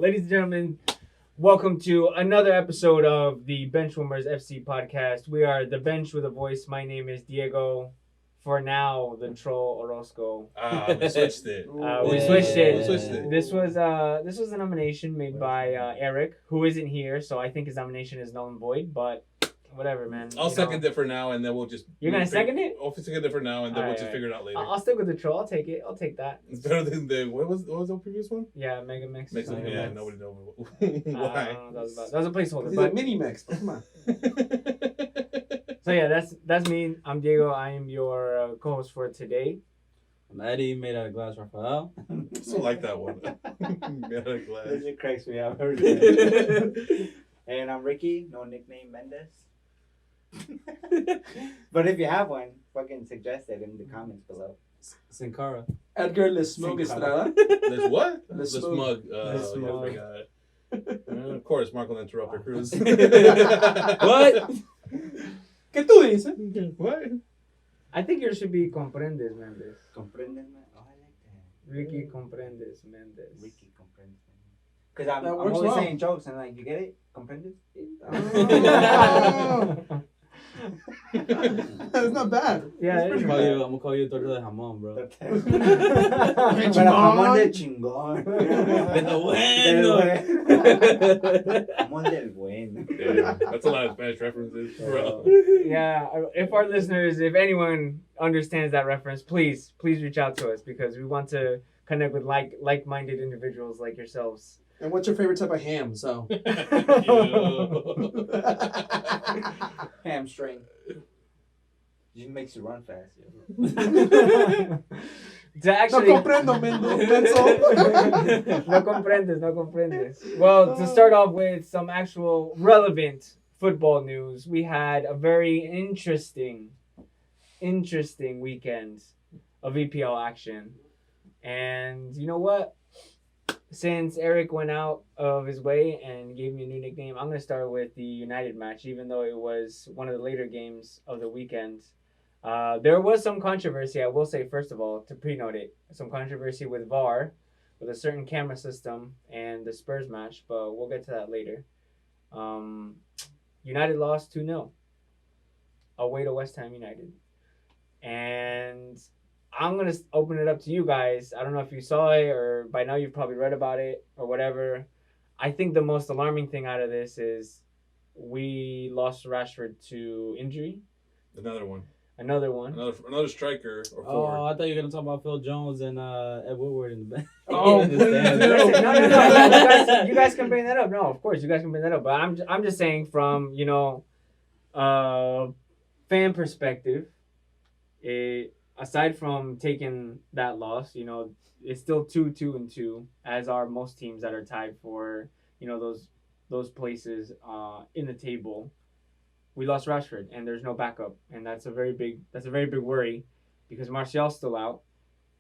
Ladies and gentlemen, welcome to another episode of the Benchwarmers FC podcast. We are the bench with a voice. My name is Diego. For now, the troll Orozco. We switched it. We switched it. Switched it. This was a nomination made by Eric, who isn't here, so I think his nomination is null and void. But whatever, man. I'll second it for now, and then we'll just. You're gonna second it? I'll second it for now, and then we'll just figure it out later. I'll stick with the troll. I'll take it. I'll take that. It's better than the what was the previous one? Yeah, Mega Mix. Yeah, nobody knows I why. don't know, that was a placeholder. He's a mini mix. Come on. So yeah, that's me. I'm Diego. I am your co-host for today. I'm Eddie, made out of glass Rafael. I still like that one. Made out of glass. This shit cracks me up every day. And I'm Ricky, no nickname Mendes. But if you have one, fucking suggest it in the comments below. Sin Cara. Edgar Le Smug Estrada. There's what? The The smug. smug. Yeah, of course, Marco the Interrupter Cruz. What? ¿Qué tú dices? What? I think yours should be Comprendes Mendes. Comprendes, man? Oh, I like that. Ricky Comprendes Mendes. Ricky Comprendes, man. Because I'm That always works well. saying jokes and like, you get it? Comprendes? That's not bad. Yeah, That's it pretty is. I'm gonna call you Torta de Jamón, bro. Pero jamón de chingón. De lo Jamón del bueno. Yeah, that's a lot of Spanish references, bro. Yeah, if anyone understands that reference, please reach out to us because we want to connect with like-minded individuals like yourselves. And what's your favorite type of ham? So. Hamstring. Just makes you run fast. To No actually, comprendo, menso. no comprendes. Well, to start off with some actual relevant football news, we had a very interesting weekend of EPL action. And you know what? Since Eric went out of his way and gave me a new nickname, I'm going to start with the United match, even though it was one of the later games of the weekend. There was some controversy, I will say, first of all, to pre-note it, some controversy with VAR, with a certain camera system and the Spurs match, but we'll get to that later. United lost 2-0 away to West Ham United. And I'm going to open it up to you guys. I don't know if you saw it or by now you've probably read about it or whatever. I think the most alarming thing out of this is we lost Rashford to injury. Another one. Another striker or Oh, forward. I thought you were gonna talk about Phil Jones and Ed Woodward in the back. Oh, In the stands. please. No. You guys can bring that up. No, of course you guys can bring that up. But I'm just saying from fan perspective, aside from taking that loss, it's still 2-2, as are most teams that are tied for those places in the table. We lost Rashford, and there's no backup, and that's a very big worry because Martial's still out.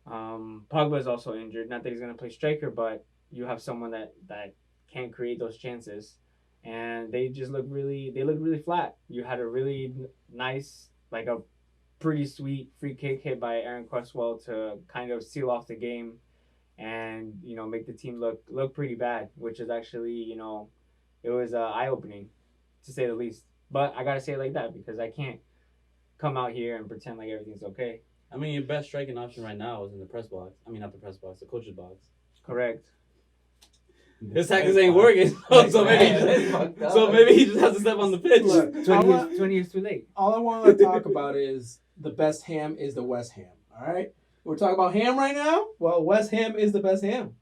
Pogba is also injured. Not that he's gonna play striker, but you have someone that can't create those chances, and they look really flat. You had a really nice, like a pretty sweet free kick hit by Aaron Cresswell to kind of seal off the game, and make the team look pretty bad, which is actually it was eye opening, to say the least. But I gotta say it like that because I can't come out here and pretend like everything's okay. I mean, your best striking option right now is in the press box. I mean, not the press box, the coach's box. Correct. His tactics ain't working, so maybe he just has to step on the pitch. Look, 20 years too late. all I want to talk about is the best ham is the West Ham. All right? We're talking about ham right now. Well, West Ham is the best ham.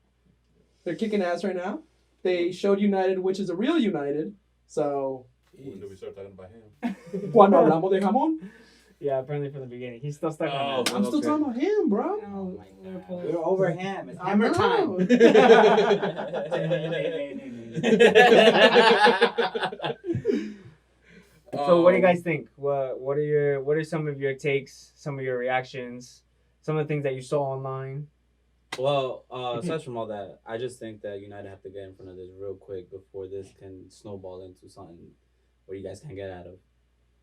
They're kicking ass right now. They showed United, which is a real United. So, When do we start talking about him? cuando hablamos de jamón, Yeah, apparently from the beginning. He's still stuck Oh, on that. I'm still talking about him, bro. Oh my God. We're over ham. It's I hammer know. time. So what do you guys think? What are some of your takes, some of your reactions, some of the things that you saw online? Well, aside from all that, I just think that United have to get in front of this real quick before this can snowball into something where you guys can't get out of.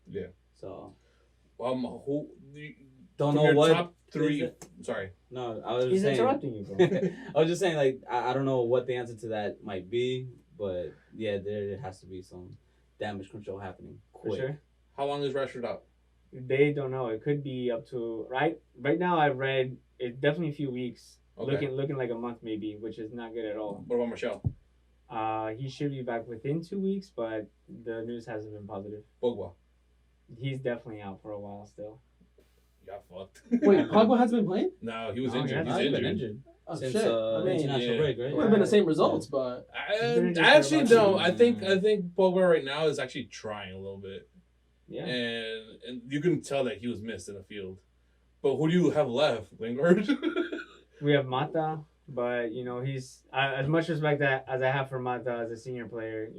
Yeah. So, Who don't From know your what. top three. is it. Sorry. No, I was He's saying. interrupting you, bro. I was just saying, like, I don't know what the answer to that might be, but yeah, there has to be some damage control happening For quick. sure. How long is Rashford out? They don't know. It could be up to right now. I've read it's definitely a few weeks. Okay. Looking like a month maybe, which is not good at all. What about Martial? He should be back within 2 weeks, but the news hasn't been positive. Pogba. He's definitely out for a while still. Got fucked. Wait, Pogba hasn't been playing? No, he was Oh, injured. yeah, He's He's been injured. injured Oh, since shit. I mean, international yeah. break, right? it would have been the same results, but been injured I for actually about don't. 2 I think Pogba right now is actually trying a little bit, Yeah. and you can tell that he was missed in the field. But who do you have left, Lingard? We have Mata, but he's as much respect as I have for Mata as a senior player.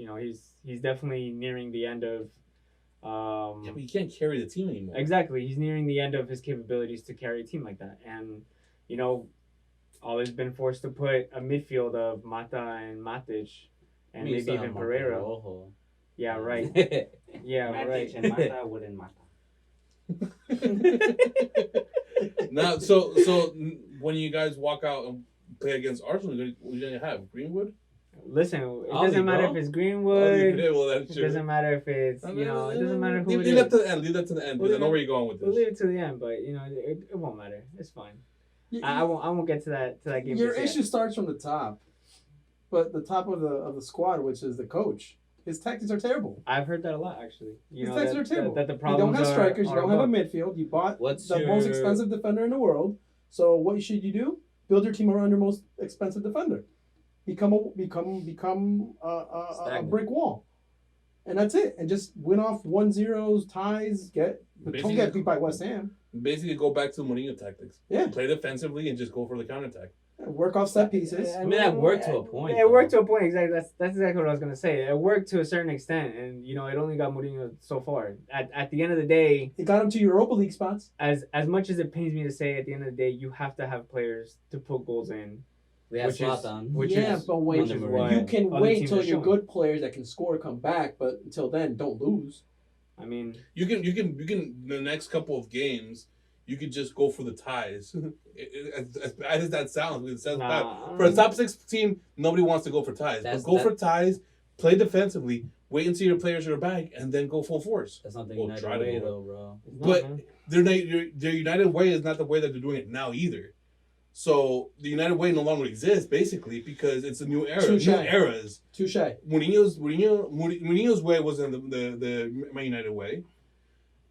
He's definitely nearing the end of. Yeah, but you can't carry the team anymore. Exactly, he's nearing the end of his capabilities to carry a team like that, and Ollie's been forced to put a midfield of Mata and Matic, and I mean, you maybe still even have Pereira. Rojo. Yeah, right. Yeah, Matic right. and Mata wouldn't Mata. Now, so when you guys walk out and play against Arsenal, what are you gonna have? Greenwood? Listen, it Ollie, doesn't matter bro. if it's Oh, Greenwood. yeah, well, that's It true. doesn't matter if it's it doesn't matter who it Leave that is. to the end. Leave that to the end because I know where you're going with We'll this. leave it to the end, but it won't matter. It's fine. y- I won't get to that game. your just issue yet. starts from the top. But the top of the squad, which is the coach, his tactics are terrible. I've heard that a lot actually. His tactics are terrible. That the You problems don't have strikers. You are don't have a above. midfield. You bought What's the most your- expensive defender in the world. So what should you do? Build your team around your most expensive defender. Become a Stagnant. brick wall, and that's it. And just win off 1-0s, ties. But don't Basically- get beat by West Ham. Basically, go back to Mourinho tactics. Yeah. Play defensively and just go for the counterattack. Work off set pieces. I mean, that worked to a point, It worked though. to a point. Exactly. That's exactly what I was gonna say. It worked to a certain extent, and it only got Mourinho so far. At the end of the day, It got him to Europa League spots. as much as it pains me to say, at the end of the day, you have to have players to put goals in. We have Which is- Zlatan. which yeah, is- but wait, which is why you can other wait teams till are your showing. good players that can score come back. But until then, don't lose. I mean, You can the next couple of games. You could just go for the ties. As bad as that sounds, it sounds bad. nah. For a top 6 team, nobody wants to go for ties. That's- But go that- for ties, play defensively, wait until your players are back, and then go full force. That's not the Well, United try to way, go. though, bro. It's not, But man. their United way is not the way that they're doing it now either. So the United way no longer exists, basically, because it's a new era, Touche. new eras. Touche. Mourinho's way wasn't the Man United way.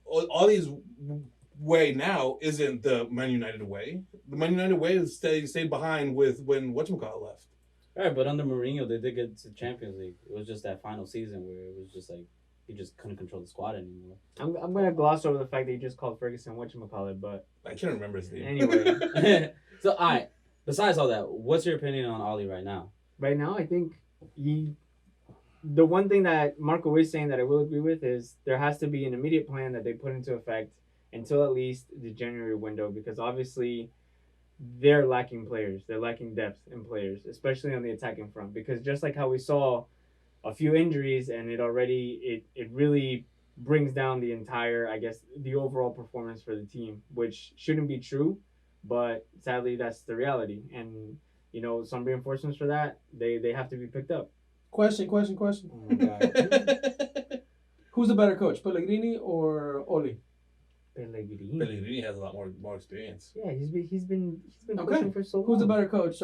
Ollie's way now isn't the Man United way. The Man United way is stayed behind with when whatchamacallit left. All right, but under Mourinho, they did get to Champions League. It was just that final season where it was just like he just couldn't control the squad anymore. I'm gonna gloss over the fact that you just called Ferguson whatchamacallit, but I can't remember his name. anyway. So, all right. Besides all that, what's your opinion on Ollie right now? Right now, I think the one thing that Marco is saying that I will agree with is there has to be an immediate plan that they put into effect until at least the January window, because obviously they're lacking players. They're lacking depth in players, especially on the attacking front, because just like how we saw a few injuries and it really brings down the entire, I guess, the overall performance for the team, which shouldn't be true, but sadly that's the reality. And some reinforcements for that, they have to be picked up. Question. Oh my god. Who's the better coach, Pellegrini or Oli? Pellegrini. Pellegrini has a lot more experience. Yeah, he's been Okay. pushing for so long. Who's the better coach,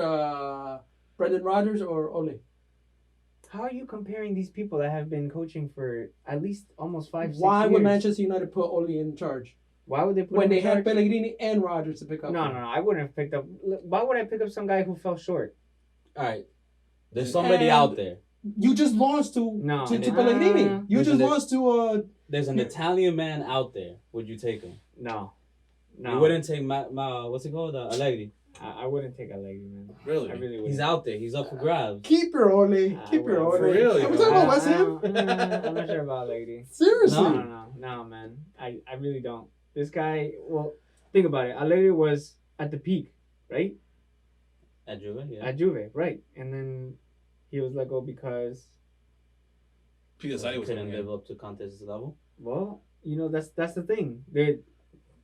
Brendan Rodgers or Oli? How are you comparing these people that have been coaching for at least almost 5-6 years? Why would Manchester United put Oli in charge Why would they put when him they in had charge? Pellegrini and Rodgers to pick up? No, I wouldn't have picked up. Why would I pick up some guy who fell short? All right. There's somebody And- out there. You just lost to No. Pellegrini. You There's just a- lost to There's an Italian man out there. Would you take him? No. You wouldn't take what's it called? Allegri. I wouldn't take Allegri, man. Really? I really wouldn't. He's out there. He's up for grabs. keep your Oli. Keep your well, Oli. for real, Are we you talking know. about West Ham? I'm not sure about Allegri. Seriously. No, man. I really don't. This guy, well, think about it. Allegri was at the peak, right? At Juve, yeah. At Juve, right? And then he was let go because, PSI was couldn't coming live in. up to Conte's level. well, that's the thing.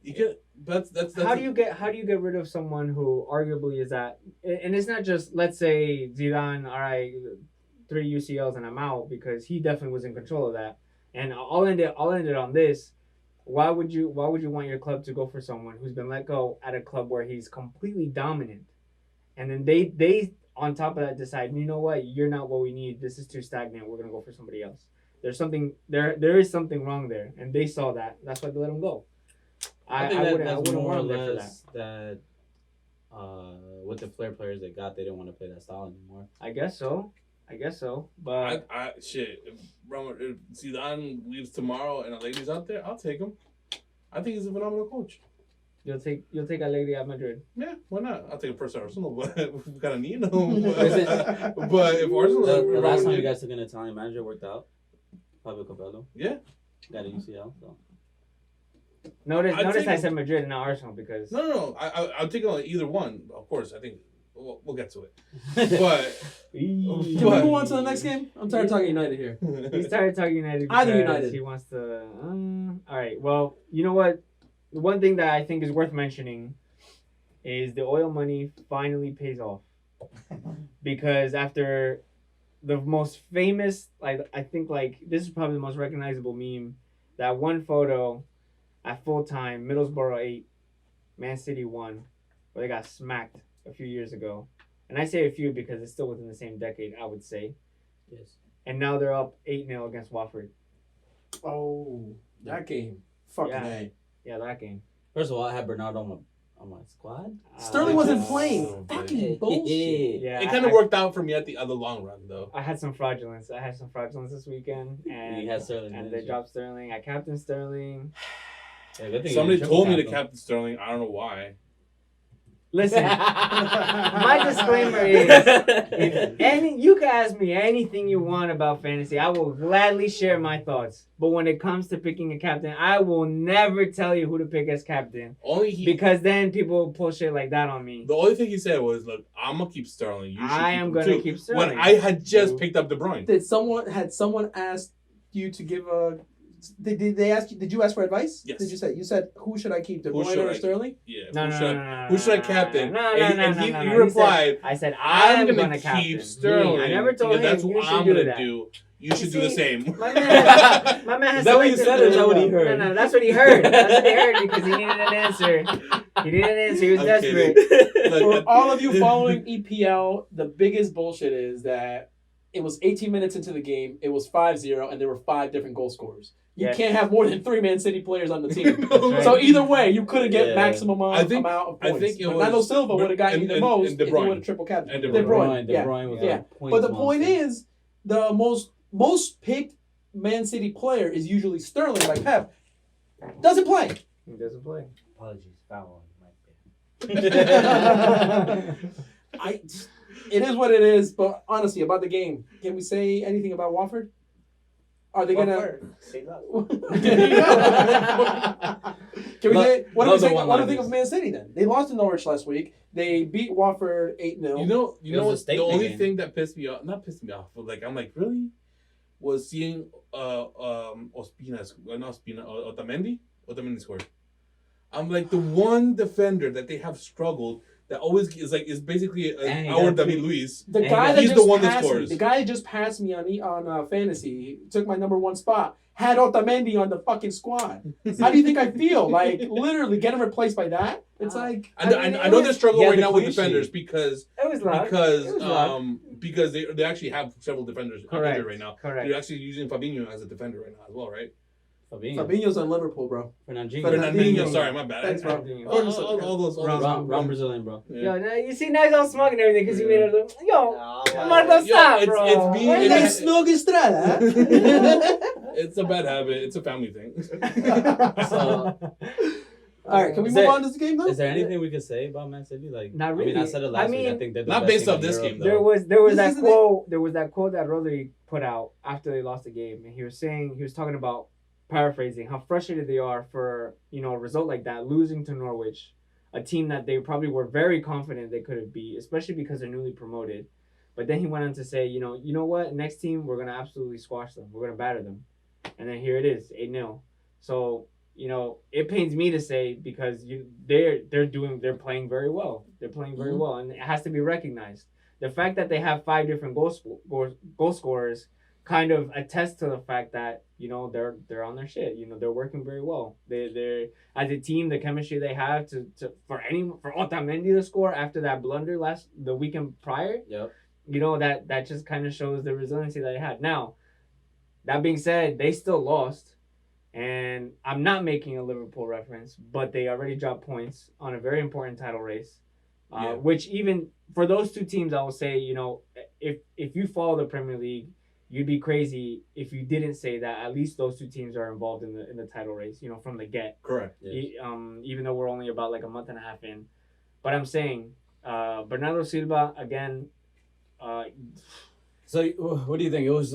You can. That's. How do you get rid of someone who arguably is at, and it's not just, let's say Zidane, all right, 3 UCLs and I'm out, because he definitely was in control of that. And I'll end it on this. Why would you want your club to go for someone who's been let go at a club where he's completely dominant, and then they on top of that decide, you know what, you're not what we need. This is too stagnant. We're gonna go for somebody else. There's something there is something wrong there, and they saw that. That's why they let him go. I I wouldn't more or want them for less that with the flair players they got, they didn't want to play that style anymore. I guess so. But I shit. If Zidane leaves tomorrow and Allegri's out there, I'll take him. I think he's a phenomenal coach. you'll take Allegri at Madrid. Yeah, why not? I'll take him first Arsenal, but we kind of need him. But if Arsenal, The last time you guys took an Italian manager worked out, Fabio Capello. Yeah. Got a UCL. So. Notice take I him. said Madrid and not Arsenal because No. I'll take him on either one. Of course, I think we'll get to it. But Can we move on to the next game? I'm tired of talking United here. he started talking United Either because United. he wants to. All right. Well, you know what? The one thing that I think is worth mentioning is the oil money finally pays off, because after the most famous, like I think, like this is probably the most recognizable meme. That one photo at full time, Middlesbrough 8, Man City 1, where they got smacked a few years ago. And I say a few because it's still within the same decade, I would say. Yes. And now they're up 8-0 against Watford. Oh, that game. Fucking Yeah. A. Yeah, that game. First of all, I had Bernardo on my squad. Sterling Uh, wasn't Oh, playing. okay. Fucking bullshit. Yeah, it kind of worked out for me at the long run, though. I had some fraudulence. this weekend, and You had Sterling, and didn't they you? dropped Sterling. I captained Sterling. Yeah, good thing Somebody you triple told me to capped him. captain Sterling. I don't know why. Listen, my disclaimer is, if you can ask me anything you want about fantasy, I will gladly share my thoughts. But when it comes to picking a captain, I will never tell you who to pick as captain, because then people will pull shit like that on me. The only thing he said was, "Look, I'm gonna keep Sterling. You should I keep am him gonna too." keep Sterling. When I had just picked up De Bruyne. Did someone asked you to give a? Did they ask you? Did you ask for advice? Yes. Did you said who should I keep, De Who Bruyne should or I- Sterling? Yeah. No, Who should I captain? No, And he no. replied, I said "I'm I'm gonna captain. keep Sterling. I never told because him that's you what should I'm do gonna that. do. You should do the same." My man has Is that what you selected- said or is that what he heard? No, that's what he heard. That's what he heard, because he needed an answer. He needed an answer. He was I'm desperate. kidding. For Like, all of you following EPL, the biggest bullshit is that it was 18 minutes into the game, it was 5-0, and there were 5 different goal scorers. You Yes. can't have more than 3 Man City players on the team. right. So either way, you couldn't get Yeah. maximum I think- amount of I points. think it Bernardo was- Silva would have gotten you the most and De if he Bruyne. would have triple captain. And De De Bruyne. De yeah. Bruyne was Yeah. a point But the point monster. is, the most picked Man City player is usually Sterling, like Pep. Doesn't play. He doesn't play. Apologies, foul on It is what it is. But honestly, about the game, can we say anything about Watford? Are they gonna? Say that. Can we say what do we Love the think? What do we one-liners. think of Man City then? They lost to Norwich last week. They beat Watford 8-0. You know It was a what? The statement only game. thing that pissed me off, not pissed me off, but like I'm like, really, was seeing Otamendi scored. I'm like, the one defender that they have struggled that always is basically And he our got David two- Luiz. The And guy that he's just the one that passed me, scores. the guy that just passed me on fantasy, took my number 1 spot, had Otamendi on the fucking squad. How do you think I feel? Like, literally getting replaced by that? It's like I know they're struggling Yeah, right the now with clean defenders sheet. because It was luck. It was luck. because they actually have several defenders Correct. injured right now. Correct. They're actually using Fabinho as a defender right now as well, right? Fabinho. Fabinho's on Liverpool, bro. Fernandinho. Fernandinho. Sorry, my bad. Thanks, bro. Fernandinho. All those. Wrong Brazilian, bro. Yeah. Yo, now, you see, now he's all smug and everything because he made it look. Yo, Nah, Marco, Yo, stop, it's- bro. it's being- Why is it's- that- Snog Estrada. It's a bad habit. It's a family thing. So, All right, can we Is move there- on to this game though? is there anything we could say about Man City? Like, Not I mean, I really. said it I last week. I mean, think they're the not best based team off in this Europe, game, though. There was This that isn't quote. There was that quote that Rodri put out after they lost the game, and he was talking about, paraphrasing, how frustrated they are for a result like that, losing to Norwich, a team that they probably were very confident they could have beat, especially because they're newly promoted. But then he went on to say, you know what, next team we're gonna absolutely squash them, we're gonna batter them, and then here it is, 8-0. So it pains me to say because they're playing very well. They're playing very well, and it has to be recognized. The fact that they have 5 different goal scorers kind of attests to the fact that they're on their shit. They're working very well. They're as a team, the chemistry they have for Otamendi to score after that blunder the weekend prior. Yep. That just kind of shows the resiliency that they had. Now, that being said, they still lost. And I'm not making a Liverpool reference, but they already dropped points on a very important title race. Which even for those 2 teams, I will say, if you follow the Premier League, you'd be crazy if you didn't say that at least those 2 teams are involved in the title race, from the get. Correct. Yes. Even though we're only about like a month and a half in. But I'm saying, Bernardo Silva, again, So, what do you think? It was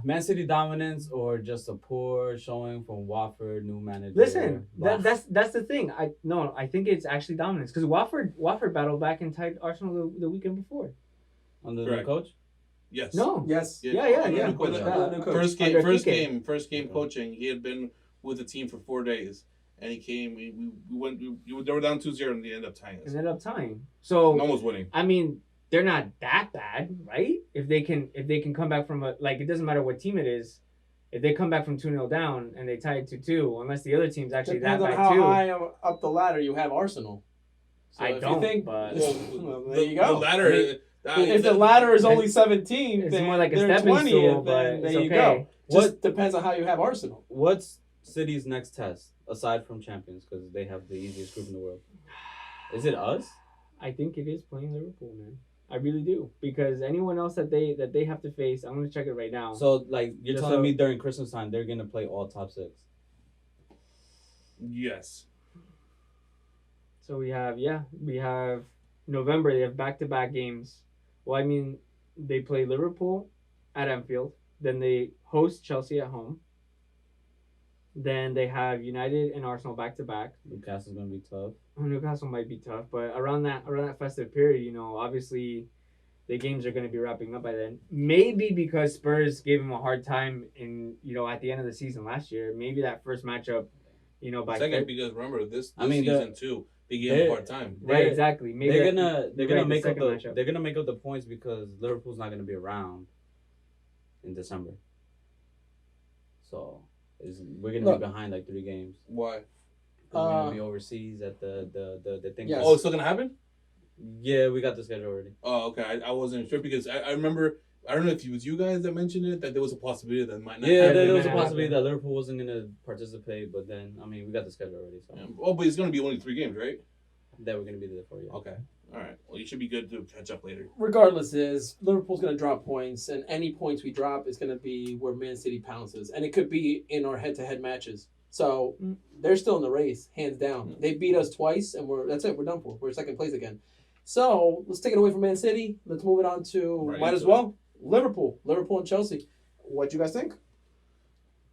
Man City dominance or just a poor showing from Watford, new manager? listen, that's the thing. I think it's actually dominance because Watford battled back and tied Arsenal the weekend before. Under the Correct. coach? Yes. No. Yes. Yeah. Under new coach. New coach. First game coaching. He had been with the team for 4 days, and he came. They were down 2-0, and they ended up tying us. And ended up tying. So Almost winning. I mean, they're not that bad, right? If they can come back from it doesn't matter what team it is. If they come back from 2-0 down and they tie it 2-2, unless the other team's actually Depends that on bad how too. high up the ladder you have Arsenal. So I if don't, you think, but well, there you go. The ladder. If the ladder is only 17, it's then more like a they're stepping 20th, stool, but then there it's you okay. go. Just What- depends on how you have Arsenal. What's City's next test, aside from champions, because they have the easiest group in the world? Is it us? I think it is playing Liverpool, man. I really do, because anyone else that they have to face, I'm gonna check it right now. So, like, you're Just telling so- me during Christmas time, they're going to play all top 6? Yes. So we have November. They have back-to-back games. Well, I mean, they play Liverpool at Anfield. Then they host Chelsea at home. Then they have United and Arsenal back-to-back. Newcastle's going to be tough. Newcastle might be tough, but around that festive period, obviously the games are going to be wrapping up by then. Maybe because Spurs gave them a hard time at the end of the season last year. Maybe that first matchup, by Second, because remember this I mean, season too, they gave him a hard time. right, exactly. Maybe They're gonna the make up second matchup. they're gonna make up the points because Liverpool's not gonna be around in December. So we're gonna Look. be behind like 3 games. Why? 'Cause we're gonna be overseas at the thing. Yes. Oh, it's still gonna happen? Yeah, we got the schedule already. Oh, okay. I wasn't sure because I remember. I don't know if it was you guys that mentioned it that there was a possibility that might not. Yeah, happen. there was a happen. possibility that Liverpool wasn't gonna participate, but then I mean we got the schedule already, so Oh, but it's gonna be only 3 games, right? that we're gonna be there for you. Okay. All right. Well, you should be good to catch up later. Regardless, is Liverpool's going to drop points, and any points we drop is going to be where Man City pounces, and it could be in our head-to-head matches. So they're still in the race, hands down. They beat us twice, and that's it. We're done for. We're second place again. So let's take it away from Man City. Let's move it on to Right might as into well Liverpool and Chelsea. What do you guys think?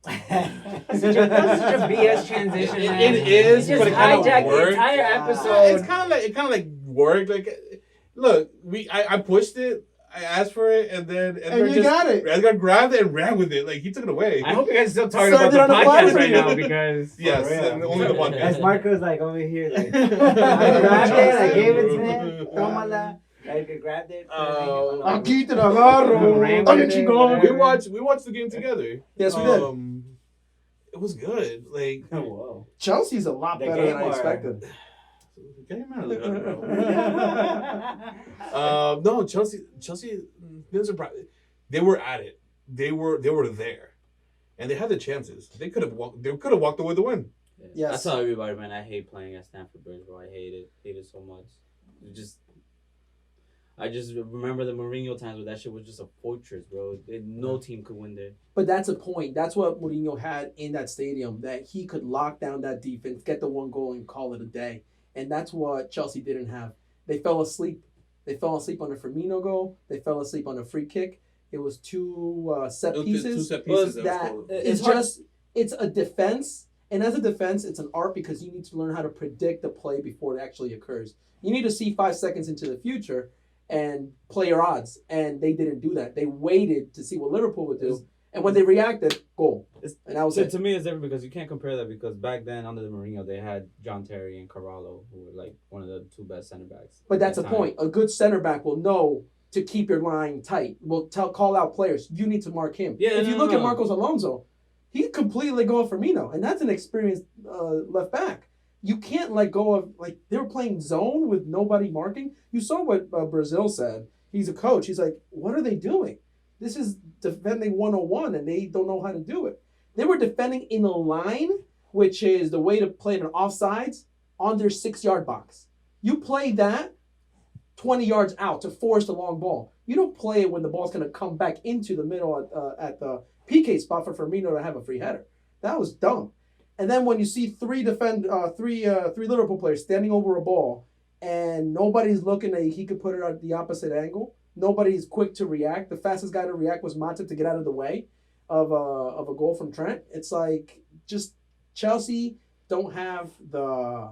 That's such a BS transition. It man. is, You but just it kind of hijacked the worked. entire Yeah. episode. It's kind of like worked. Like, look, I pushed it. I asked for it, and then Edgar grabbed it and ran with it. Like he took it away. I hope you guys are still talking Started about the on the fly podcast for right you. now because Yes, For real. and only the As podcast. Marco's like over here, like I grabbed it, I gave it to him. Tómala. Edgar grabbed it. Aquí te la agarro. Ran Ay, with it, chingón. whatever. We watched the game together. Yes, we did. It was good. Like Whoa. Chelsea's a lot The better than game I or- expected. get him out of there, bro. No, Chelsea. Didn't surprise. They were at it. They were there, and they had the chances. They could have walked. They could have walked away the win. Yes. I tell everybody, man, I hate playing at Stamford Bridge, bro. I hate it so much. I just remember the Mourinho times where that shit was just a fortress, bro. No team could win there. But that's a point. That's what Mourinho had in that stadium, that he could lock down that defense, get the 1 goal, and call it a day. And that's what Chelsea didn't have. They fell asleep. They fell asleep on the Firmino goal. They fell asleep on a free kick. It was 2 set pieces. 2 set pieces. That it's a defense. And as a defense, it's an art because you need to learn how to predict the play before it actually occurs. You need to see 5 seconds into the future and play your odds. And they didn't do that. They waited to see what Liverpool would do. And when they reacted, goal. It's- And that was So it. to me, it's different because you can't compare that because back then under the Mourinho they had John Terry and Carvalho who were like one of the two best center backs. But that's at the time. point. A good center back will know to keep your line tight. Will call out players. You need to mark him. Yeah, if you no, look no. at Marcos Alonso, he completely let go of Firmino, and that's an experienced left back. You can't let go of they were playing zone with nobody marking. You saw what Brazil said. He's a coach. He's like, what are they doing? This is defending 101, and they don't know how to do it. They were defending in a line, which is the way to play in an offsides on their 6-yard box. You play that 20 yards out to force the long ball. You don't play it when the ball's going to come back into the middle at the PK spot for Firmino to have a free header. That was dumb. And then when you see three Liverpool players standing over a ball and nobody's looking at he could put it at the opposite angle, nobody's quick to react. The fastest guy to react was Matip to get out of the way of a goal from Trent. It's like just Chelsea don't have the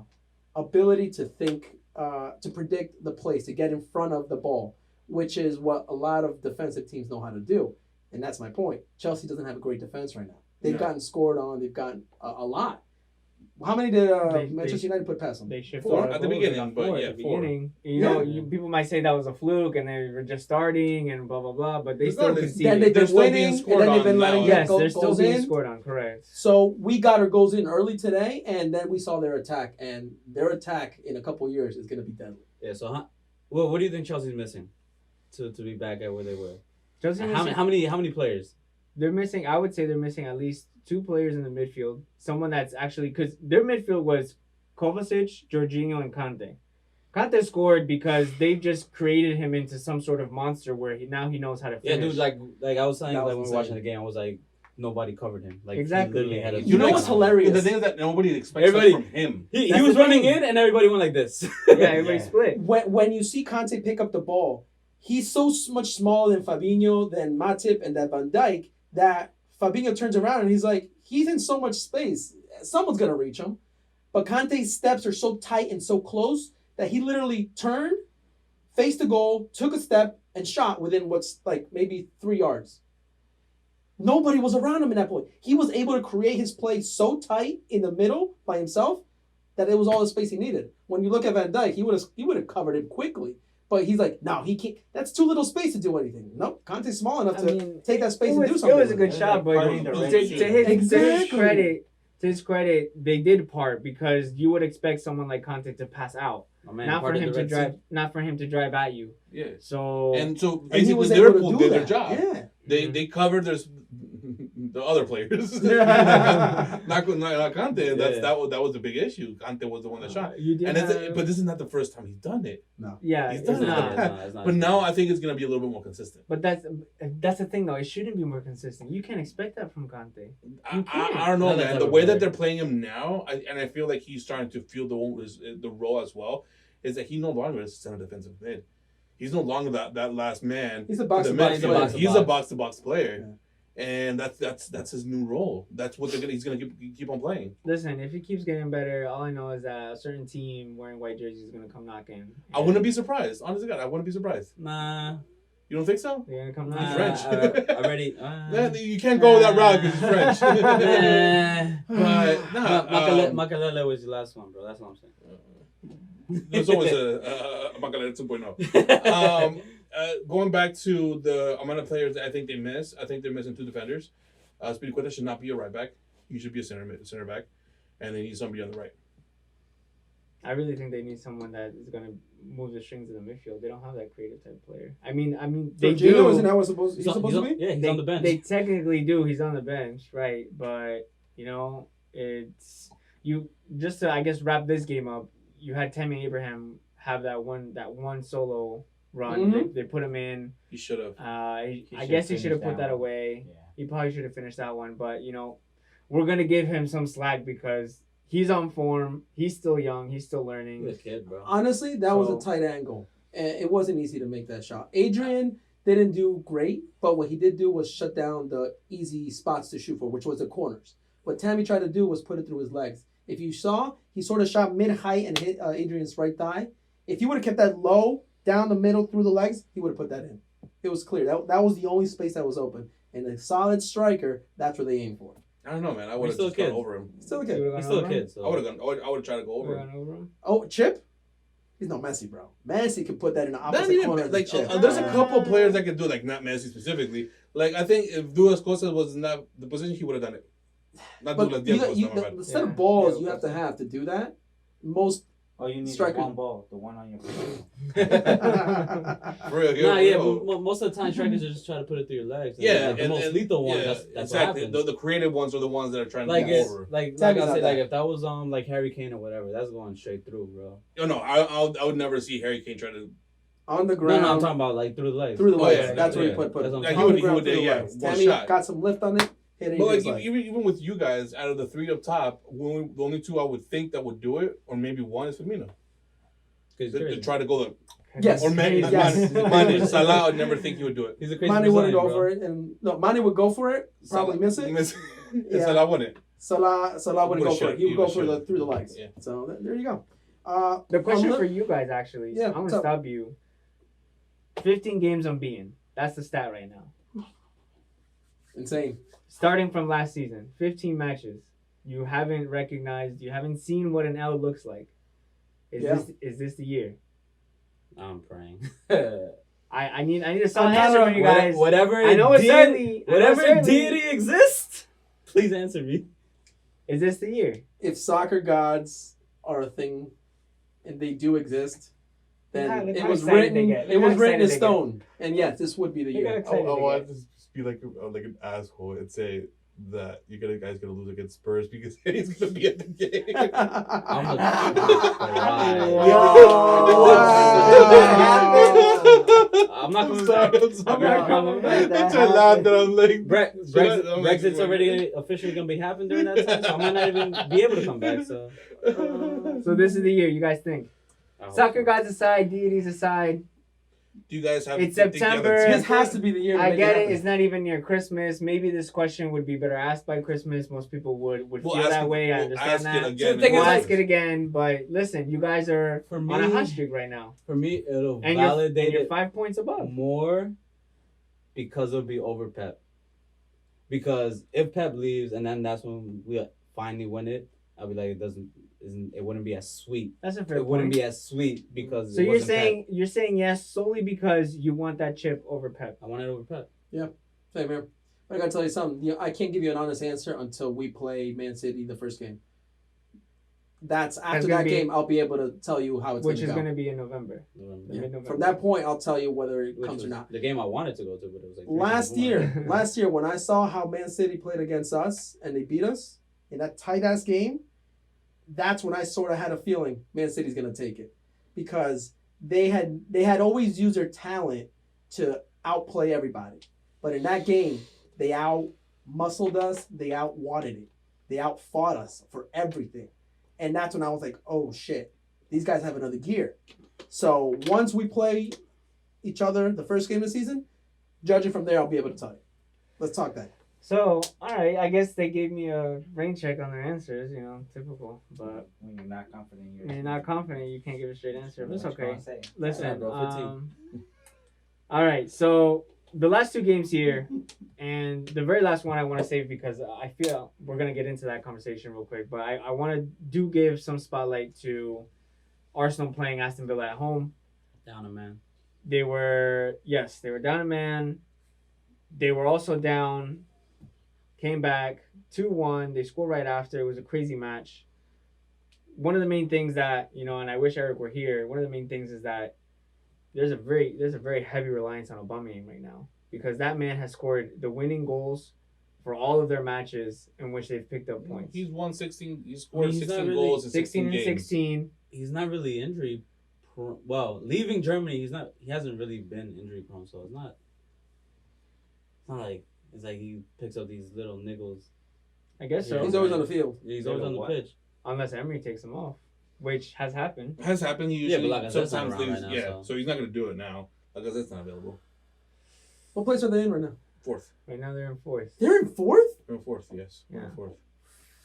ability to think, to predict the place, to get in front of the ball, which is what a lot of defensive teams know how to do. And that's my point. Chelsea doesn't have a great defense right now. They've gotten scored on. They've gotten a lot. How many did Manchester United put past them? They shifted 4 our at the goals beginning, on but 4 yeah, at the 4. beginning. You know, people might say that was a fluke and they were just starting and blah blah blah, but they still Regardless, conceded. Then they've They're been still being winning, and scored then they've been on letting now. Yes, get they're still goals being in. scored on. Correct. So we got our goals in early today, and then we saw their attack, and their attack in a couple of years is going to be deadly. Yeah. So, what do you think Chelsea's missing to be back at where they were? Chelsea How many players? They're missing. I would say they're missing at least 2 players in the midfield. Someone that's actually because their midfield was Kovacic, Jorginho, and Kante. Kante scored because they've just created him into some sort of monster where he knows how to Yeah, finish. dude. Like I was saying, That was like when we were insane. watching the game, I was like, nobody covered him. Like Exactly. he literally had a. You know what's hilarious? The thing is that nobody expects Everybody- that from him. He That's was the running thing. in and everybody went like this. yeah, everybody Yeah. split. When you see Kante pick up the ball, he's so much smaller than Fabinho, than Matip, and that Van Dijk that Fabinho turns around and he's like, he's in so much space. Someone's going to reach him. But Kante's steps are so tight and so close that he literally turned, faced the goal, took a step, and shot within what's like maybe 3 yards. Nobody was around him in that point. He was able to create his play so tight in the middle by himself that it was all the space he needed. When you look at Van Dijk, he would have covered him quickly. But he's like, no, he can't. That's too little space to do anything. Nope, Kante's small enough to take that space and do something. It was a good It was shot, like but parting the Red to Sea. his credit, they did part because you would expect someone like Kante to pass out, My man, not for parted him the to Red drive, Sea. not for him to drive at you. Yeah. So And so And he basically was able to Liverpool do did that. their job. Yeah. They covered the other players. Yeah. not Kante. Yeah. That was the big issue. Kante was the one that shot. you did And have, but this is not the first time he's done it. yeah, he's it's done it. not. It's not. But now I think it's gonna be a little bit more consistent. But that's the thing though. It shouldn't be more consistent. You can't expect that from Kante. I don't know, Not that man. type The of way that player. they're playing him now, I feel like he's trying to feel the role as well, is that he no longer is center defensive mid. He's no longer that last man. He's a box in to the box midfield. player. He's a box to box player, and that's his new role. That's what he's gonna keep on playing. Listen, if he keeps getting better, all I know is that a certain team wearing white jerseys is gonna come knocking. I wouldn't be surprised. Honestly, God, I wouldn't be surprised. Nah. You don't think so? They're gonna come Nah, knocking. French. Already. Man, you can't go that route because he's French. But Makalele was the last one, bro. That's what I'm saying. there's always a Makalele 2.0. Going back to the amount of players that I think they miss, I think they're missing 2 defenders. Spilicueta should not be a right back. He should be a center back, and they need somebody on the right. I really think they need someone that is gonna move the strings in the midfield. They don't have that creative type player. I mean, they Jorginho, do. isn't that what he's supposed to be? Yeah, he's they, on the bench. They technically do. He's on the bench, right? But you know, it's you just to I guess wrap this game up. You had Tammy Abraham have that one solo run. Mhm. They put him in. He should have. I should've guess he should have finished put that that one. away. Yeah. He probably should have finished that one. But you know, we're gonna give him some slack because he's on form. He's still young. He's still learning. He's a kid, bro. Honestly, that was So- a tight angle. And it wasn't easy to make that shot. Adrian didn't do great, but what he did do was shut down the easy spots to shoot for, which was the corners. What Tammy tried to do was put it through his legs. If you saw, he sort of shot mid-height and hit Adrian's right thigh. If he would have kept that low, down the middle, through the legs, he would have put that in. It was clear. That was the only space that was open. and a solid striker, that's what they aim for. I don't know, man. I would have still just gone kids. over him. Still a You kid. would've He's gone still a over him? kid, so I would have tried to go over Would've him. gone over him? Oh, Chip? He's no Messi, bro. Messi could put that in the Not opposite even, corner of the like, Chip. there's a couple players that could do it, like not Messi specifically. Like I think if Douglas Costa was not the position, he would have done it. Not But Douglas you, Diaz you, Costa, my the bad. set Yeah. of balls Yeah, you have to have to do that. Most Oh, you need Striker. one ball, the one on your position. For real, Nah, yeah, real. but most of the time strikers are just trying to put it through your legs. And Yeah, like, the most lethal ones. That's exactly. what happens. The creative ones are the ones that are trying Like to go it's over. like Tell I me about said, that. like if that was like Harry Kane or whatever, that's going straight through, bro. Oh, no, I would never see Harry Kane try to. on the No, ground. no, I'm talking about like through the legs. through the Oh, legs. yeah, That's yeah, where you put That's what I'm it. saying. He On would- the he ground would, through the yeah, legs. one Tammy shot. got some lift on it. Hit it. But But like even with you guys, out of the three up top, the only two I would think that would do it, or maybe one is Firmino. To try to go the Yes. or Mane. Yes. Mane. Salah, I'd never think he would do it. He's a crazy Mane wouldn't Brazilian, go bro. for it, and no, Mane would go for it. Probably miss it. And Yeah. Salah wouldn't. Salah wouldn't go for it. He would go for should. through the legs. Yeah. So there you go. The question I'm for you guys, actually, Yeah, I'm going what's to up? stop you. 15 games unbeaten. That's the stat right now. insane. Starting from last season, 15 matches. You haven't seen what an L looks like. Is this the year? I'm praying. I need a solid answer from you guys. Whatever I know it's early. Whatever deity exists, please answer me. Is this the year? If soccer gods are a thing, and they do exist, then Look it how was excited written. they get. It Look was how written in excited they get. stone. And yes, this would be the Look how year. excited I they want get. to just be like an asshole and say that guys gonna lose against Spurs because he's gonna be at the game. I'm I'm not coming back. I'm not coming back. I tried to laugh that I'm like Brexit's already officially gonna be happening during that time, so I might not even be able to come back. So, So this is the year, you guys think? I hope Soccer so. gods aside, deities aside. Do you guys have? It's think you have a September. team? This has to be the year. to I make get it. happen. It's not even near Christmas. Maybe this question would be better asked by Christmas. Most people would We'll feel ask that it- way. I we'll understand ask that. it again. the thing We'll is, ask it again. But listen, you guys are For on me, a hot streak right now, For me, it'll and validate you're it 5 points above. more because it'll be over Pep. Because if Pep leaves and then that's when we finally win it, I'll be like, it wouldn't be as sweet. That's a fair It point. wouldn't be as sweet because So it you're wasn't saying yes solely because you want that chip over Pep. Pep. I want it over Pep. Same here. But I gotta tell you something. You know, I can't give you an honest answer until we play Man City the first game. That's after gonna that be- game. I'll be able to tell you how it's Which going is to go. going to be in November. Yeah. Mid-November. From that point, I'll tell you whether it Which comes or was not. the game I wanted to go to, but it was like Last year, when I saw how Man City played against us and they beat us in that tight ass game, that's when I sort of had a feeling Man City's going to take it, because they had always used their talent to outplay everybody, but in that game they out muscled us, they out wadded it, they out fought us for everything, and that's when I was like, oh shit, these guys have another gear. So once we play each other the first game of the season, judging from there, I'll be able to tell you. Let's talk that. So, all right, I guess they gave me a rain check on their answers, typical. But When you're not confident, when you're not confident, you can't give a straight answer. But it's What you okay. gonna say? Listen, Yeah, bro, 15. all right, so the last two games here, and the very last one I want to save because I feel we're going to get into that conversation real quick. But I want to give some spotlight to Arsenal playing Aston Villa at home. Down a man. They were down a man. They were also down, came back 2-1. They scored right after. It was a crazy match. One of the main things that, and I wish Eric were here, one of the main things is that there's a very heavy reliance on Aubameyang right now, because that man has scored the winning goals for all of their matches in which they've picked up points. He's won 16. He scored He's not 16 really- goals in 16 and games. 16. He's not really injury prone. Well, leaving Germany, he hasn't really been injury prone, so it's not like he picks up these little niggles. I guess so. He's always on the field. He's always on the What? pitch. Unless Emery takes him off, which has happened. Has happened. He Yeah, usually but like I said, it's not sometimes around leaves. right now, Yeah, so. so he's not going to do it now because that's not available. What place are they in right now? Fourth. Right now they're in fourth. They're in fourth? We're in fourth, yes. We're in Yeah. fourth.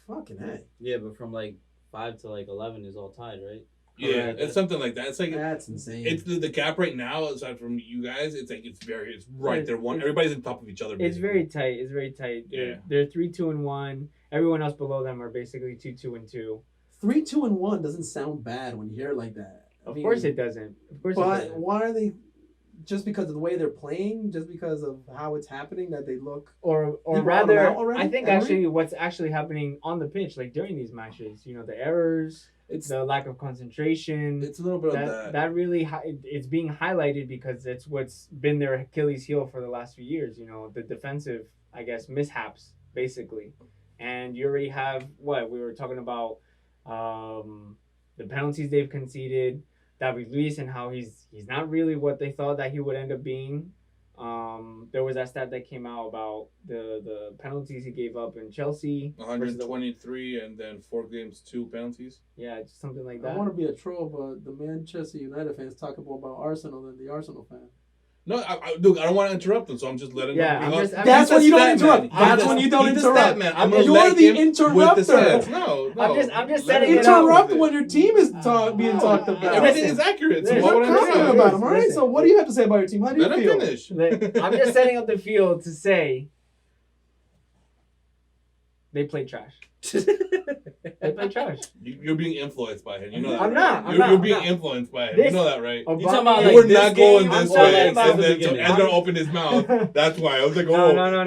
Fucking hey. Yeah, but from like 5 to like 11 is all tied, right? Yeah, it's something like that. It's like That's insane. it's the gap right now. Aside from you guys, it's like it's right there. Everybody's on top of each other. It's basically. very tight. It's very tight. They're 3-2-1. Everyone else below them are basically 2-2-2. 3-2-1 doesn't sound bad when you hear it like that. Of course it doesn't. Of course it But doesn't. why are they? Just because of the way they're playing, just because of how it's happening, that they look. Or You brought them rather, out already, I think Emery? actually what's actually happening on the pitch, like during these matches, you know, the errors, It's the lack of concentration. it's a little bit of that. That really it's being highlighted because it's what's been their Achilles heel for the last few years. You know, the defensive, I guess, mishaps basically, and you already have what we were talking about, the penalties they've conceded, David Luiz and how he's not really what they thought that he would end up being. There was that stat that came out about the penalties he gave up in Chelsea. 123 and then 4 games, 2 penalties. Yeah, just something like I that. want to be a troll, but the Manchester United fans talk more about Arsenal than the Arsenal fan. No, Dude, I don't want to interrupt him, so I'm just letting Yeah, him. That's when you don't interrupt. Man. That's when you don't He's the interrupt. stat man. I'm gonna You're let the him with the interrupter. stats. No. I'm just Let setting him it up. Interrupt with when it. your team is being talked about. Everything is accurate. So Listen, why We're would I confident interrupt? about them, all right? Listen. So what do you have to say about your team? How do you Let him feel? finish. I'm just setting up the field to say they play trash. They play trash. You're being influenced by him. You know that. I'm right? not. You're being influenced by him. This- You know that, right? You talking about Obama- like You were this not game? going I'm this talking way, about and the then so beginning. Edgar opened his mouth. That's why I was like, No, "Oh, no.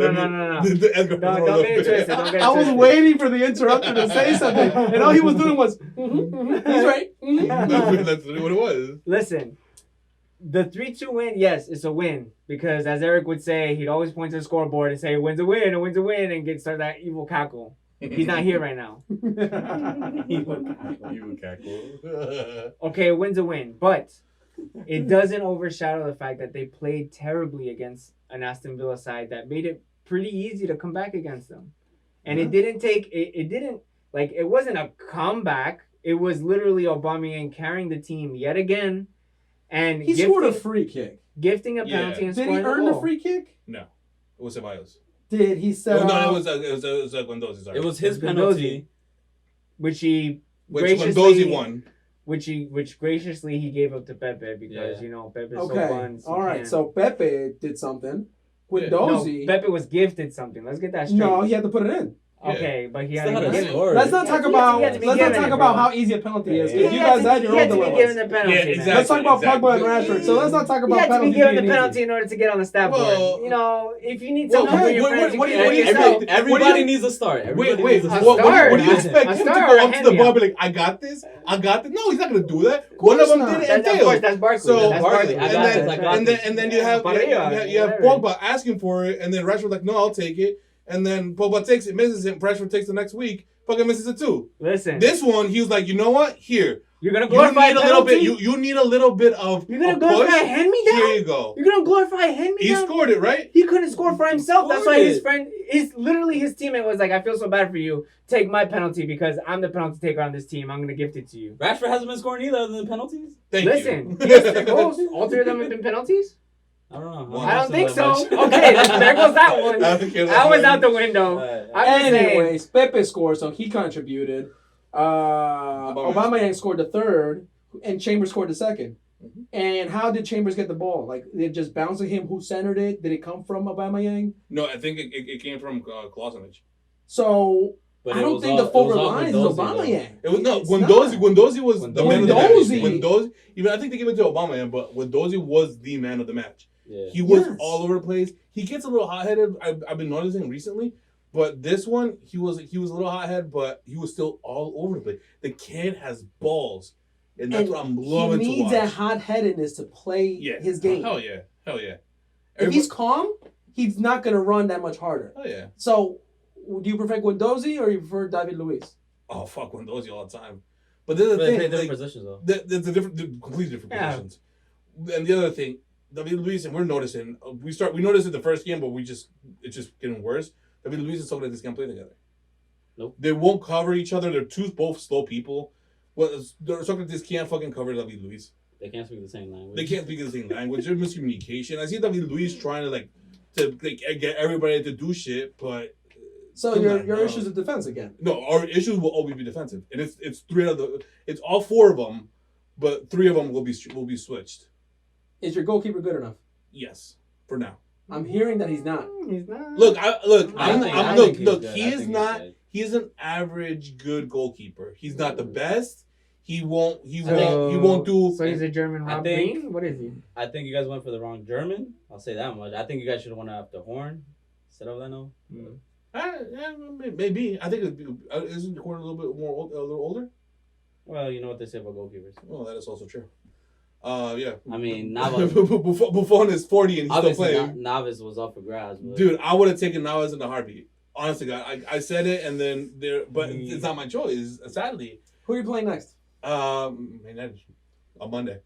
Edgar, Don't get it twisted. Don't get it I was twisted. waiting for the interrupter to say something, and all he was doing was, he's right. That's what it was." Listen, the 3-2 win, yes, it's a win because as Eric would say, he'd always point to the scoreboard and say, "Win's a win, a win's a win," and start that evil cackle. He's not here right now. You would cackle. Okay, a win's a win, but it doesn't overshadow the fact that they played terribly against an Aston Villa side that made it pretty easy to come back against them. And it didn't take, it didn't, like, it wasn't a comeback. It was literally Aubameyang carrying the team yet again and He scored a free kick. gifting a penalty and Did scoring he earn a the goal. free kick? No, it was Ceballos. Did he set No, up? it was Guendouzi. Sorry, It was his Guendouzi. penalty. Which he which graciously Guendouzi won. which graciously he gave up to Pepe because Yeah. Pepe so Okay, runs. all right. So Pepe did something. Guendouzi. No, Pepe was gifted something. Let's get that straight. No, he had to put it in. Okay, but he Still had had to a be given. score. Let's not talk about. he had to be Let's not given talk it, about bro. how easy a penalty is. Yeah, Because He you had guys to- had your he own had to be given dilemmas. the penalty. Yeah, man. exactly. Let's talk about Pogba and Rashford. So let's not talk He about had to be penalties given the being penalty easy. in order to get on the stat Well- board. If you need Well, someone for your what- friends, what- you what can do you do it yourself. expect? Everybody needs a start. Everybody Wait. needs a What start. do you expect A him to star go or a up to the hand bar and me be like, "I got this. No, he's not gonna do that. course One of them not. did it and Of course, failed. that's Barkley. So That's Barkley, Barkley. I got this, I got this. And then you have Whatever. Pogba asking for it, and then Rashford like, "No, I'll take it." And then Pogba takes it, misses it. Rashford takes it next week. Pogba misses it too. Listen, This one, he was like, "You know what? Here, you're gonna you glorify need a little bit. You need a little bit of You're gonna a glorify push. a hand me down. Here you go." You're gonna glorify a hand me He down. scored it, right? He couldn't score for himself. That's why scored his it. friend, literally his teammate was like, "I feel so bad for you. Take my penalty because I'm the penalty taker on this team. I'm gonna gift it to you." Rashford hasn't been scoring either other than penalties. Thank Listen, you. he has 3 goals. All 3 of them have been penalties. I don't know. Well, I don't think so. Much. Okay, there goes that one. I don't care That that was much. out the window. I'm just saying. Anyways, Pepe scored, so he contributed. Aubameyang scored the third, and Chambers scored the second. Mhm. And how did Chambers get the ball? Like, did it just bounce to him? Who centered it? Did it come from Aubameyang? No, I think it came from Kolasinac. So But I it don't was think all- the full it was all reliance is Guendouzi, though. Aubameyang. It was no It's Guendouzi. not. Guendouzi was the man of the match. Guendouzi. Guendouzi. Even I think they gave it to Obama, but Guendouzi was the man of the match. Yeah. He was Yes. all over the place. He gets a little hot headed. I've been noticing recently, but this one he was a little hot headed, but he was still all over the place. The kid has balls, and that's what I'm loving he to needs watch. that hot-headedness to play his game. Hell yeah. If he's calm, he's not going to run that much harder. Hell yeah. So, do you prefer Guendouzi or you prefer David Luiz? Oh fuck Guendouzi all the time. But there's the But they thing. play different like, positions though. There's completely different Yeah. positions. And the other thing, David Luiz, and we're noticing, we noticed it the first game, but it's just getting worse. David Luiz and Socrates can't play together. Nope. They won't cover each other. They're both slow people. Well, Socrates can't fucking cover David Luiz. They can't speak the same language. They can't speak the same language. There's miscommunication. I see David Luiz trying to get everybody to do shit, but So Come your on, no. issues of defense again. no, our issues will always be defensive, and it's all 4 of them but 3 of them will be switched. Is your goalkeeper good enough? Yes, for now. I'm hearing that he's not. He's not. Look, I look. think he's good. He I is think not. good. He's an average good goalkeeper. He's not the best. He won't do. So he's a German I Rob think- Green? What is he? I think you guys went for the wrong German. I'll say that much. I think you guys should have went after Horn instead of Leno. Maybe. I think isn't the corner a little bit more a little older? Well, you know what they say about goalkeepers. Oh, that is also true. Yeah. I mean, Navas. Buffon is 40 and he's still Obviously, playing. Navas was up for grabs. But Dude, I would have taken Navas in a heartbeat. Honestly, God, I said it and then but it's not my choice. Sadly, Who are you playing next? man, that's on Monday.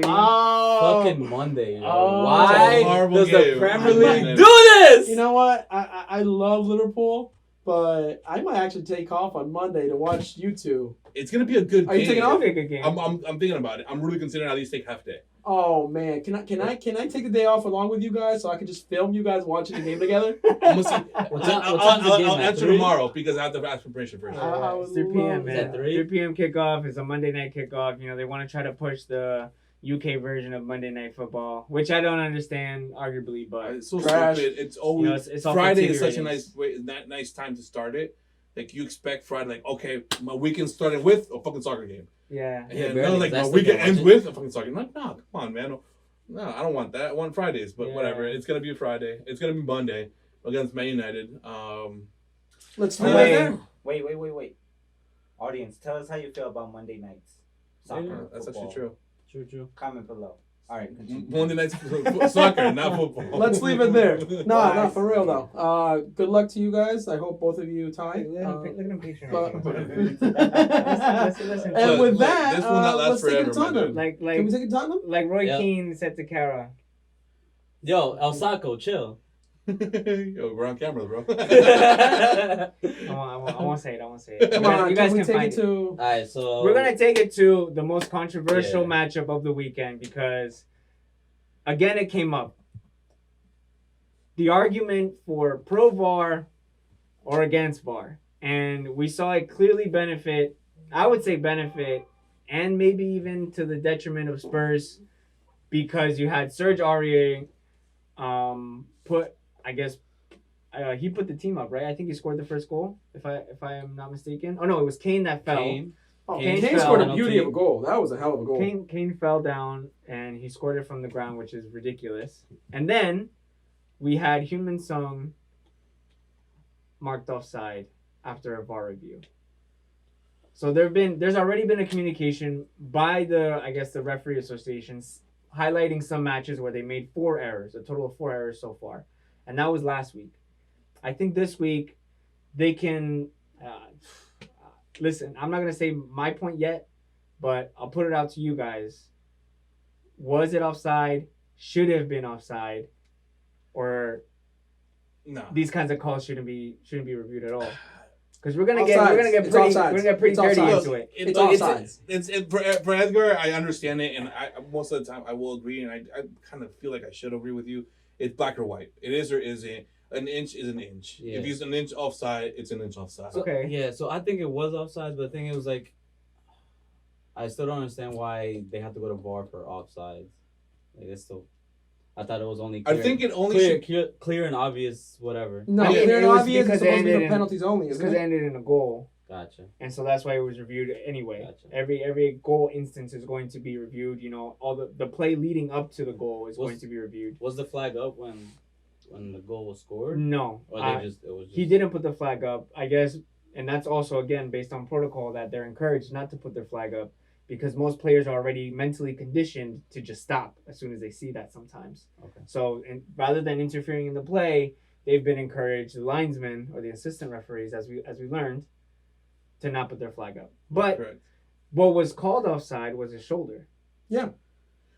fucking Monday. You know? Oh. Why It's a horrible does game. the Premier I League might- do this? You know what? I love Liverpool, but I might actually take off on Monday to watch you two. It's gonna be a good Are you game. taking off? That'll be a good game. I'm thinking about it. I'm really considering at least take half a day. Oh man, can I take the day off along with you guys so I can just film you guys watching the game together? I'm gonna see. What time's the game I'll at? answer 3? tomorrow because I have to ask for permission first. I would It's 3 p.m. love man. that. 3? 3 p.m. kickoff. It's a Monday night kickoff. You know, they want to try to push the UK version of Monday Night Football, which I don't understand, arguably, but It's so Trash. stupid. It's you always know, it's all for Friday TV is such a ratings. nice time to start it. Like you expect Friday, like okay, my weekend started with a fucking soccer game. Yeah. Yeah, And barely, no, like 'cause I my still weekend can't ends watch it. with a fucking soccer game. Like, no, come on, man. No, I don't want that. I want Fridays, but Yeah. whatever. It's gonna be a Friday. It's gonna be Monday against Man United. Let's Oh, leave it Wait, there. wait. Audience, tell us how you feel about Monday nights. Soccer, yeah, that's football. actually true. True. Comment below. All right, continue. Monday night's soccer, not football. Let's leave it there. No, for real though. Good luck to you guys. I hope both of you tie. Look at him picturing but- it. Listen. And Look, with that, this will not last let's take it forever, to my Tottenham. dude. Like Can we take it to Tottenham? like Roy Yeah. Keane said to Kara. Yo, El Saco, chill. Yo, we're on camera, bro. I won't say it. Come on, you guys can we can take find it it. to? All right, so We're gonna take it to the most controversial Yeah. matchup of the weekend because, again, it came up. The argument for pro VAR or against VAR, and we saw it clearly benefit. I would say benefit, and maybe even to the detriment of Spurs, because you had Serge Aurier, he put the team up, right? I think he scored the first goal, if I am not mistaken. Oh no, it was Kane that fell. Kane. Oh, Kane Kane fell. scored a Penalty. beauty of a goal. That was a hell of a goal. Kane fell down and he scored it from the ground, which is ridiculous. And then we had Human Sung marked offside after a VAR review. So there's already been a communication by the referee associations highlighting some matches where they made 4 errors, a total of 4 errors so far. And that was last week. I think this week they can listen, I'm not going to say my point yet, but I'll put it out to you guys. Was it offside? Should it have been offside? Or No. these kinds of calls shouldn't be reviewed at all? Because we're gonna Offsides. get It's pretty offsides. dirty offsides. into it. It's offsides. For Edgar, I understand it, and I most of the time I will agree, and I kind of feel like I should agree with you. It's black or white. It is or isn't. An inch is an inch. Yeah. If he's an inch offside, it's an inch offside. Okay. Yeah, so I think it was offside, but the thing is, like, I still don't understand why they have to go to VAR for offsides. Like, it's still, I thought it was only I clear, think it only clear and obvious, whatever. No, I mean, clear it and was obvious. because It's supposed to it be for ended in- penalties only, It's isn't because it it? ended in a goal, Gotcha. and so that's why it was reviewed anyway. Gotcha. Every goal instance is going to be reviewed. You know, all the play leading up to the goal is going to be reviewed. Was the flag up when the goal was scored? No, Or it was just he didn't put the flag up. I guess, and that's also again based on protocol that they're encouraged not to put their flag up because most players are already mentally conditioned to just stop as soon as they see that sometimes. Okay. So, and rather than interfering in the play, they've been encouraged, the linesmen or the assistant referees, as we learned, to not put their flag up. But correct. what was called offside was his shoulder, A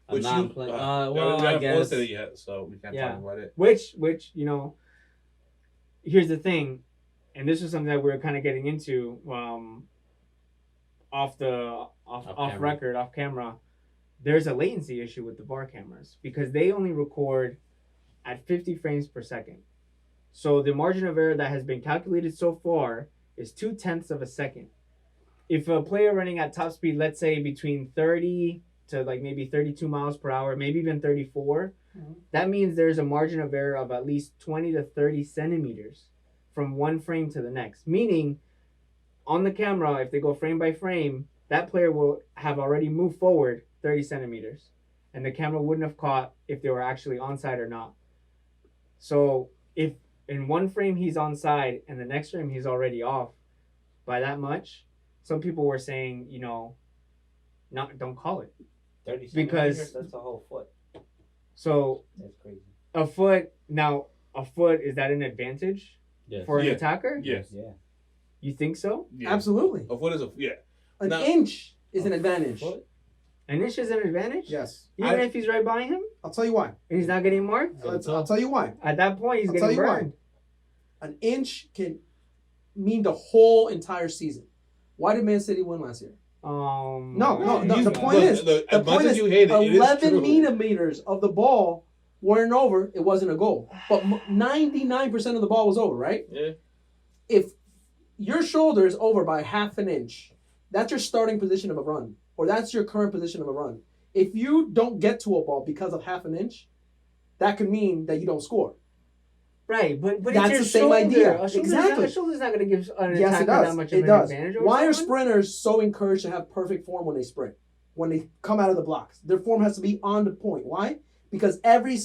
Which non-play. we I haven't guess. posted it yet, so we can't Yeah. talk about it. which you know, here's the thing, and this was something that we were kind of getting into off camera. record, off camera. There's a latency issue with the VAR cameras because they only record at 50 frames per second. So the margin of error that has been calculated so far is 0.2 of a second. if a player running at top speed, let's say between 30 to like maybe 32 miles per hour, maybe even 34, that means there's a margin of error of at least 20 to 30 centimeters from one frame to the next. Meaning, on the camera, if they go frame by frame, that player will have already moved forward 30 centimeters. And the camera wouldn't have caught if they were actually onside or not. So if in one frame he's onside and the next frame he's already off by that much, some people were saying, don't call it. 30 Because- centimeters, that's a whole foot. So That's crazy. a foot, is that an advantage Yes. for an Yeah. attacker? Yes. Yeah. You think so? Yeah. Absolutely. A foot is An Now- inch is an advantage. Foot? An inch is an advantage? Yes. Even I- if he's right by him I'll tell you why. and he's not getting marked? I'll tell you why. At that point, he's I'll tell getting you why. burned. An inch can mean the whole entire season. Why did Man City win last year? No. You- The point is, as the much point as is, you hate it, it is 11 true. millimeters of the ball weren't over. It wasn't a goal, but 99% of the ball was over. Right? Yeah. If your shoulder is over by half an inch, that's your starting position of a run, or that's your current position of a run. If you don't get to a ball because of half an inch, that could mean that you don't score. Right, but That's it's your the same shoulder. idea. A shoulder's Exactly. A shoulder's not going to give an Yes, attacker it does. that much It of an does. advantage over Why are someone. sprinters so encouraged to have perfect form when they sprint? When they come out of the blocks, their form has to be on the point. Why? Because every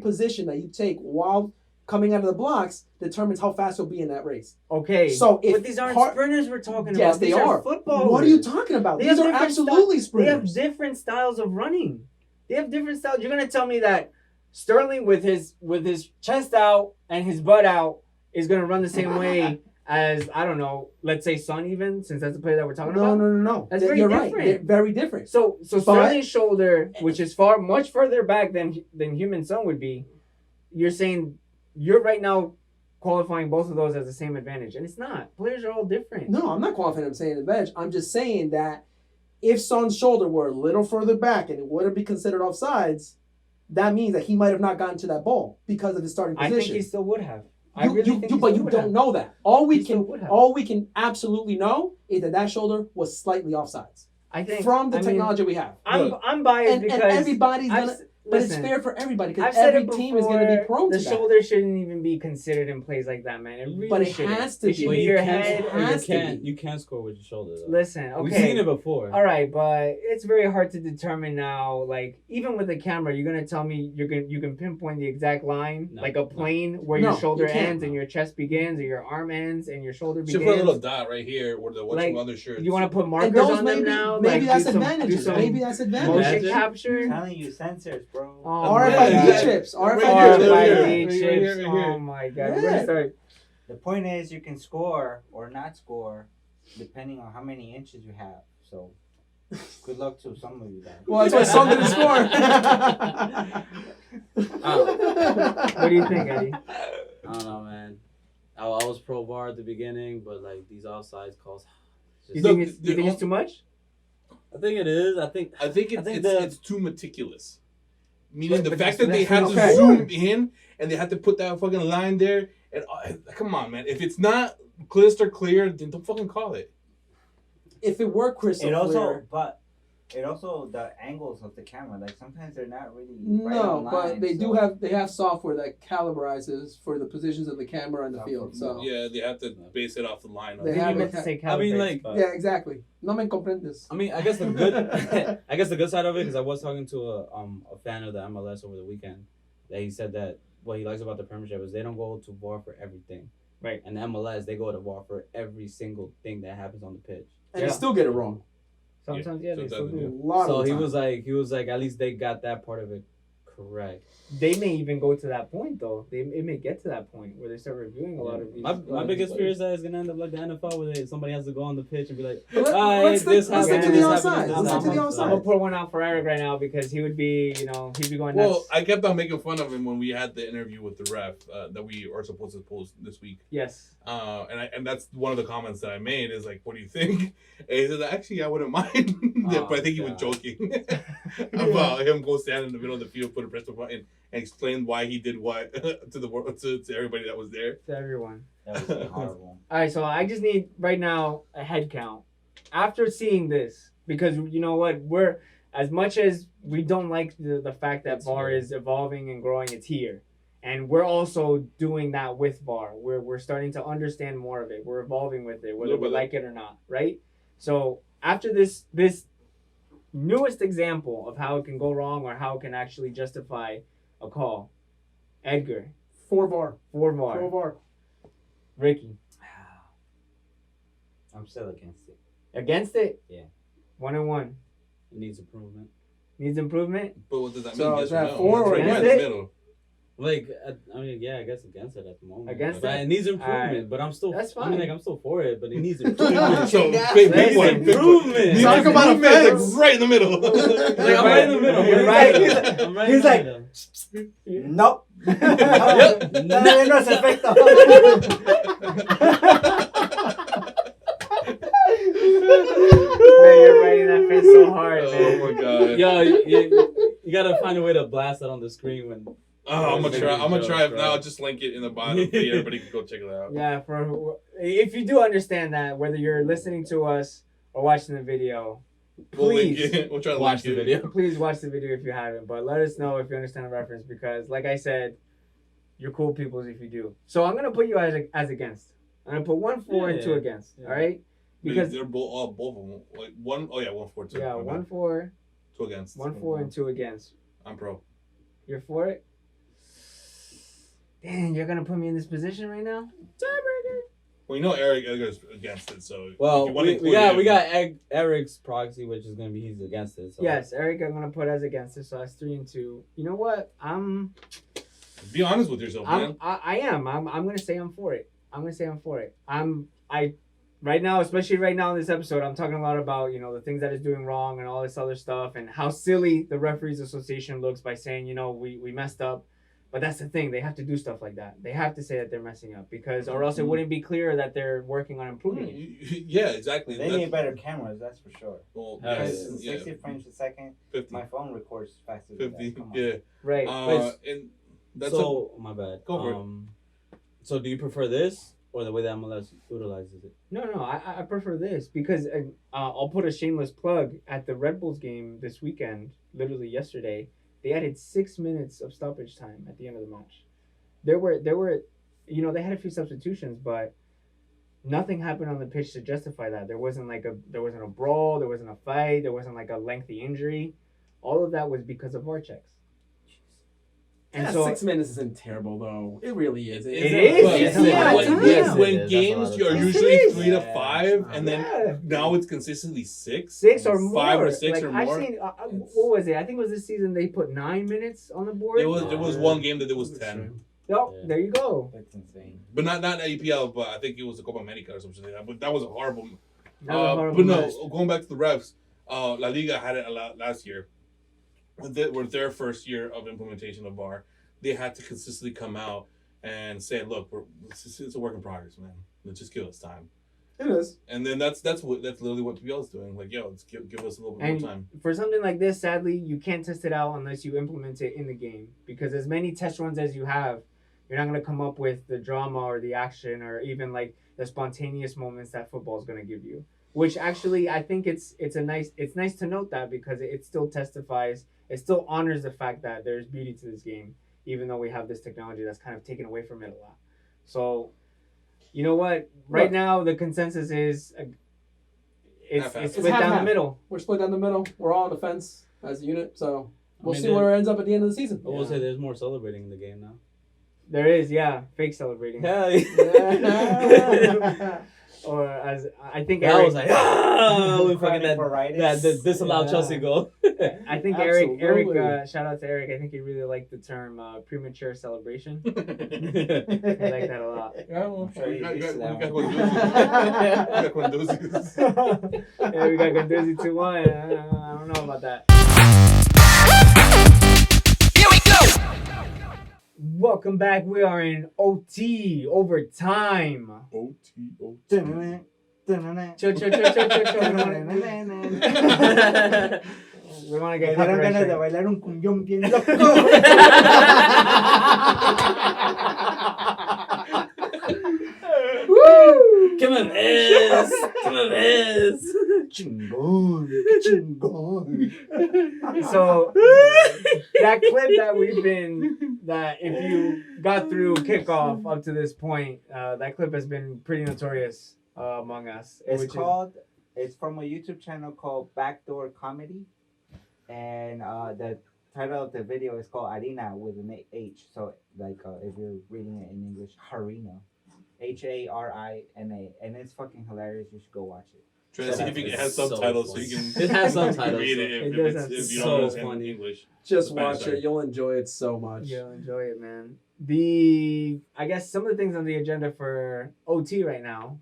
position that you take while coming out of the blocks determines how fast you'll be in that race. Okay, So if but these aren't part- sprinters we're talking about. Yes, they These are. footballers. What are you talking about? They These have are different absolutely They sprinters. have different styles of running. They have different styles. You're gonna tell me that Sterling with his chest out and his butt out is gonna run the same way as, I don't know, let's say Son, even, since that's the player that we're talking about. No. That's very You're different. right. They're very different. So But- Sterling's shoulder, which is much further back than human Son would be, you're saying you're right now qualifying both of those as the same advantage, and it's not. Players are all different. No, I'm not qualifying. I'm saying advantage. I'm just saying that if Son's shoulder were a little further back and it wouldn't be considered offsides, that means that he might have not gotten to that ball because of his starting I position. think he still would have. I really think he but still you would don't have. know that. All He still would have. we can absolutely know is that shoulder was slightly offsides I think from the I mean, technology we have. I'm biased And because everybody's I've gonna. s- But it's listen, fair for everybody I've because said every it team is going to be before, prone the to that. shoulder shouldn't even be considered in plays like that, man. It really But it shouldn't. has to It should be. be your head. It or your- has to be. You can't score with your shoulder though. Listen, okay. We've seen it before. All right, but it's very hard to determine now. Like even with the camera, you're gonna tell me you can pinpoint the exact line, No, like a no. plane where No, your shoulder you can't. ends and your chest begins, or your arm ends and your shoulder Should begins. put a little dot right here where the Like, other shirts. You want to put And markers those on maybe them now? maybe like, that's do some, advantages. Do some Maybe that's advantage. motion Imagine. capture. I'm telling you, sensors, bro. Oh, RFID my God. chips. Right RFID here, chips. right here. RFID Right chips. here, right here. Oh my God. Yeah. We're gonna start. The point is, you can score or not score depending on how many inches you have. So, good luck to some of you guys. Well, that's why Son didn't score. What do you think, Eddie? I don't know, man. I was pro VAR at the beginning, but like these offside calls. You Look, think it's too much? I think it is. I think it's too meticulous. Meaning the But fact that's- that they that's had okay. to zoom in and they had to put that fucking line there. And come on, man. If it's not crystal clear, then don't fucking call it. If it were crystal It also, clear, but it also the angles of the camera. Like sometimes they're not really right no, on but line, they so- have software that calibrizes for the positions of the camera and the field. So Yeah, they have to base it off the line. They I have think you it. meant to say I mean, calibrates, like- but- yeah, exactly. No me comprendes. I mean, I guess the good side of it, because I was talking to a fan of the MLS over the weekend, that he said that what he likes about the Premiership is they don't go to VAR for everything. Right. And the MLS, they go to VAR for every single thing that happens on the pitch. And Yeah. you still get it wrong. Sometimes, yeah, they still sometimes do. A lot So of the he time. was like, at least they got that part of it correct. They may even go to that point, though. It may get to that point where they start reviewing a lot of these. My biggest fear is that it's gonna end up like the NFL, where somebody has to go on the pitch and be like, But let's let's stick to the this outside. happened, Let's this stick to the happened. I'm outside. gonna pour one out for Eric right now because he would be, he'd be going nuts. Well, I kept on making fun of him when we had the interview with the ref that we are supposed to post this week. Yes. And that's one of the comments that I made is like, what do you think? And he said, actually, I wouldn't mind. Oh, But I think he was God. joking about him go stand in the middle of the field, put a press button, and explain why he did what to the world, to everybody that was there. To everyone. That was horrible. All right, so I just need right now a head count after seeing this, because you know what, we're as much as we don't like the fact that It's VAR here. is evolving and growing, it's here. And we're also doing that with VAR. We're starting to understand more of it. We're evolving with it, whether Little we bit. like it or not, right? So after this newest example of how it can go wrong or how it can actually justify a call, Edgar, 4 VAR. 4 VAR. 4 VAR. Ricky, I'm still against it. against it? Yeah. 1-1. It needs improvement. Needs improvement? But what does that So mean? is Yes or that no? 4 or That's right against in the it? middle. Like, I mean, yeah, I guess against it at the moment. Against but it? it needs improvement, Alright. but I'm still. That's I mean, fine. like, I'm still for it, but it needs improvement. So Yeah. big Listen, pinpoint. improvement. Needs Talk about improvement, like, offense. right in the middle. Like, I'm right in the middle. You're right. right. I'm right He's in the like- middle. Nope. No es efecto. Man, you're writing that face so hard, man. Oh my god. Yo, you gotta find a way to blast it on the screen when. Oh, I'm gonna try. I'm gonna try it Bro. now. I'll just link it in the bottom. Everybody can go check it out. Yeah, for if you do understand that, whether you're listening to us or watching the video, We'll link please, it. We'll try to Watch link the it. video. please watch the video if you haven't. But let us know if you understand the reference because, like I said, you're cool peoples if you do. So I'm gonna put you as against. I'm gonna put 1 4 and 2 Yeah. against. Yeah. All right? Because they're both of them. Like one. Oh yeah, 1 4 2. yeah, 1 4, 2 against. 1 4, and 2 against. I'm pro. You're for it? Dang, you're gonna put me in this position right now? Tiebreaker. Well, you know Edgar's against it, so Well, if you wanna we include got him- we got Eric's proxy, which is gonna be he's against it. So. Yes, Eric, I'm gonna put as against it, so that's 3 and 2. You know what? Be honest with yourself, man. I am. I'm gonna say I'm for it. I'm gonna say I'm for it. Right now, especially right now in this episode, I'm talking a lot about, you know, the things that it's doing wrong and all this other stuff and how silly the referees association looks by saying, you know, we messed up. But that's the thing, they have to do stuff like that. They have to say that they're messing up because or else it wouldn't be clear that they're working on improving it. Yeah, exactly. They need better cameras, that's for sure. Well, Hell Because yeah, 60 frames a second, 50. my phone records faster than 50. that. Come on. Yeah. Right. And that's So my bad. Go for it. So do you prefer this or the way that MLS utilizes it? No, I prefer this because I'll put a shameless plug at the Red Bulls game this weekend, literally yesterday. They added 6 minutes of stoppage time at the end of the match. There were, you know, they had a few substitutions, but nothing happened on the pitch to justify that. There wasn't a brawl, there wasn't a fight, there wasn't like a lengthy injury. All of that was because of VAR checks. And Yeah, so 6 minutes isn't terrible though. It really is. It is. But It's when- a lot of when, time. when Yes, it is. That's games a lot of are time. usually Yes, it 3 to is. 5, and then Yeah. now it's consistently 6. 6 or more. 5 or 6 like, or I've more. seen, what was it? I think it was this season they put 9 minutes on the board. There was one game that it was 10, Oh, Yeah. there you go. That's insane. but not APL, but I think it was the Copa America or something like that. But that was a horrible. That was a horrible But no, match. going back to the refs, La Liga had it a lot last year. With their first year of implementation of VAR, they had to consistently come out and say, "Look, it's a work in progress, man. Let's just give us time." It is. And then that's literally what PBL is doing. Like, yo, let's give us a little bit And more time. for something like this, sadly, you can't test it out unless you implement it in the game. Because as many test runs as you have, you're not going to come up with the drama or the action or even like the spontaneous moments that football is going to give you. Which actually, I think it's nice to note that because it still testifies, it still honors the fact that there's beauty to this game, even though we have this technology that's kind of taken away from it a lot. So, you know what? Right Look. now, the consensus is it's Half-half. split It's down the half-half. middle. We're split down the middle. We're all on the fence as a unit, so we'll I mean, see where it ends up at the end of the season. I will say there's more celebrating in the game now. There is, yeah, fake celebrating. Hell Yeah. Or as I think That Eric, was like, ah, we fucking Chronic varieties. that disallowed Yeah. Chelsea goal. I think Absolutely. Eric, shout out to Eric. I think he really liked the term premature celebration. I like that a lot. Yeah, well, I'm sure we he's got used to that Guendouzi. Yeah, we got Gonduzzi 2-1. I don't know about that. Welcome back. We are in OT, overtime. OT. Chill. We want to Me get dieron copyright ganas de strike. bailar un cumbión bien loco. Come on, Miz. Come on, Miz. So that clip that if you got through kickoff up to this point, that clip has been pretty notorious among us. It's from a YouTube channel called Backdoor Comedy, and the title of the video is called Harina with an H. So like if you're reading it in English, Harina, Harina, and it's fucking hilarious. You should go watch it. Try to see if it has so subtitles so funny. you can It has subtitles. read so- it It if, does it's, have if you so don't understand funny. English. Just Spanish, watch sorry. it. You'll enjoy it so much. You'll enjoy it, man. I guess some of the things on the agenda for OT right now,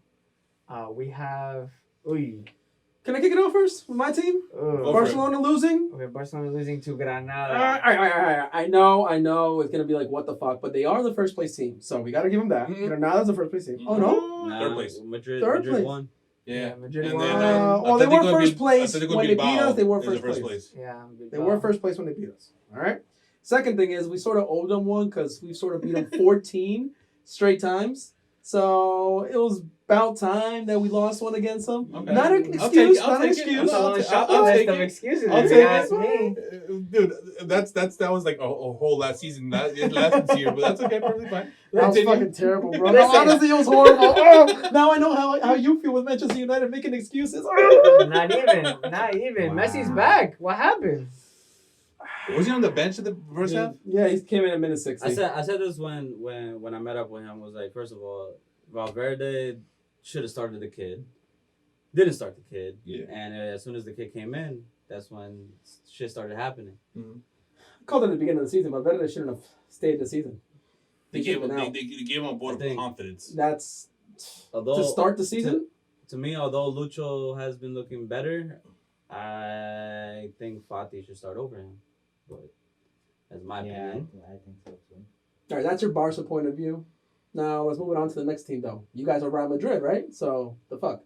we have. Can I kick it off first with my team? for it. Barcelona losing. Okay, Barcelona losing to All Granada. right. I know. It's gonna be like what the fuck, but they are the first place team, so we gotta give them that. Mhm. Granada's the first place team. Oh no. Nah, Third place. Madrid Third place. won. Yeah. Madrid And won. then, Well, they were Atletico first beat- place Atletico when they beat Bilbao us. They were is the first place. Yeah, They were first place when they beat us. All right. Second thing is we sort of owed them one because we sort of beat them 14 straight times. So it was about time that we lost one against them. Okay. Not an I'll excuse. take it. Not an That's excuse. a long I'll shopping take list of it. excuses. I'll if take you it. ask me. Dude, that was like a whole last season. It lasted year, but that's okay, perfectly fine. That was Continue. fucking terrible, bro. Listen. No, honestly, it was horrible. Oh, now I know how you feel with Manchester United making excuses. Not even. Wow. Messi's back. What happened? Was he on the bench at the first half? Yeah, he came in at minute 60. I said this when I met up with him. Was like, first of all, Valverde should have started the kid. Didn't start the kid. Yeah. And as soon as the kid came in, that's when shit started happening. Mm-hmm. I called it at the beginning of the season, but Valverde shouldn't have stayed the season. They He gave should've him been out. they gave him a vote I of think- confidence. That's Although to start the season. to me, although Lucho has been looking better, I think Fati should start over him. But that's my Yeah, opinion. I think so too. All right, that's your Barca point of view. Now let's move on to the next team, though. You guys are Real Madrid, right? So the fuck,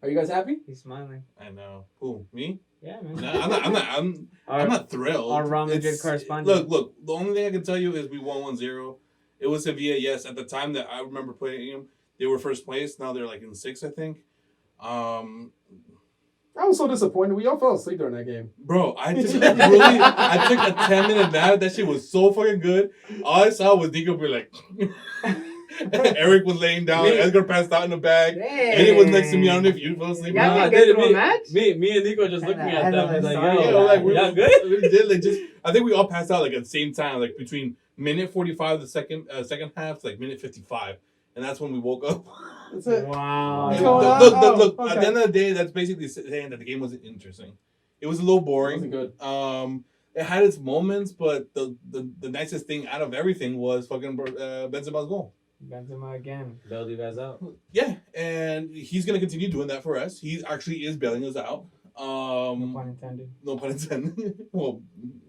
are you guys happy? He's smiling. I know. Who? Me? Yeah, man. No, I'm not thrilled. Our Real Madrid It's- correspondent. Look. The only thing I can tell you is we won 1-0. It was Sevilla. Yes, at the time that I remember playing them, they were first place. Now they're like in 6th, I think. I was so disappointed. We all fell asleep during that game. Bro, I took a 10-minute nap. That shit was so fucking good. All I saw was Nico be like, Eric was laying down. Me- Edgar passed out in the bag. Dang. Eddie was next to me. I don't know if you fell asleep. Y'all or can not. get through a match? Me and Nico just looking at them. He's like, Yeah, yo, like, we y'all were- good? We did like just. I think we all passed out like at the same time, like between minute 45 the second half, to like minute 55, and that's when we woke up. That's it. Wow. What's And going on? look. Oh, At okay. the end of the day, that's basically saying that the game wasn't interesting. It was a little boring. Wasn't good. It had its moments, but the nicest thing out of everything was fucking Benzema's goal. Benzema again. Bailed you guys out. Yeah, and he's gonna continue doing that for us. He actually is bailing us out. No pun intended. No pun intended. Well,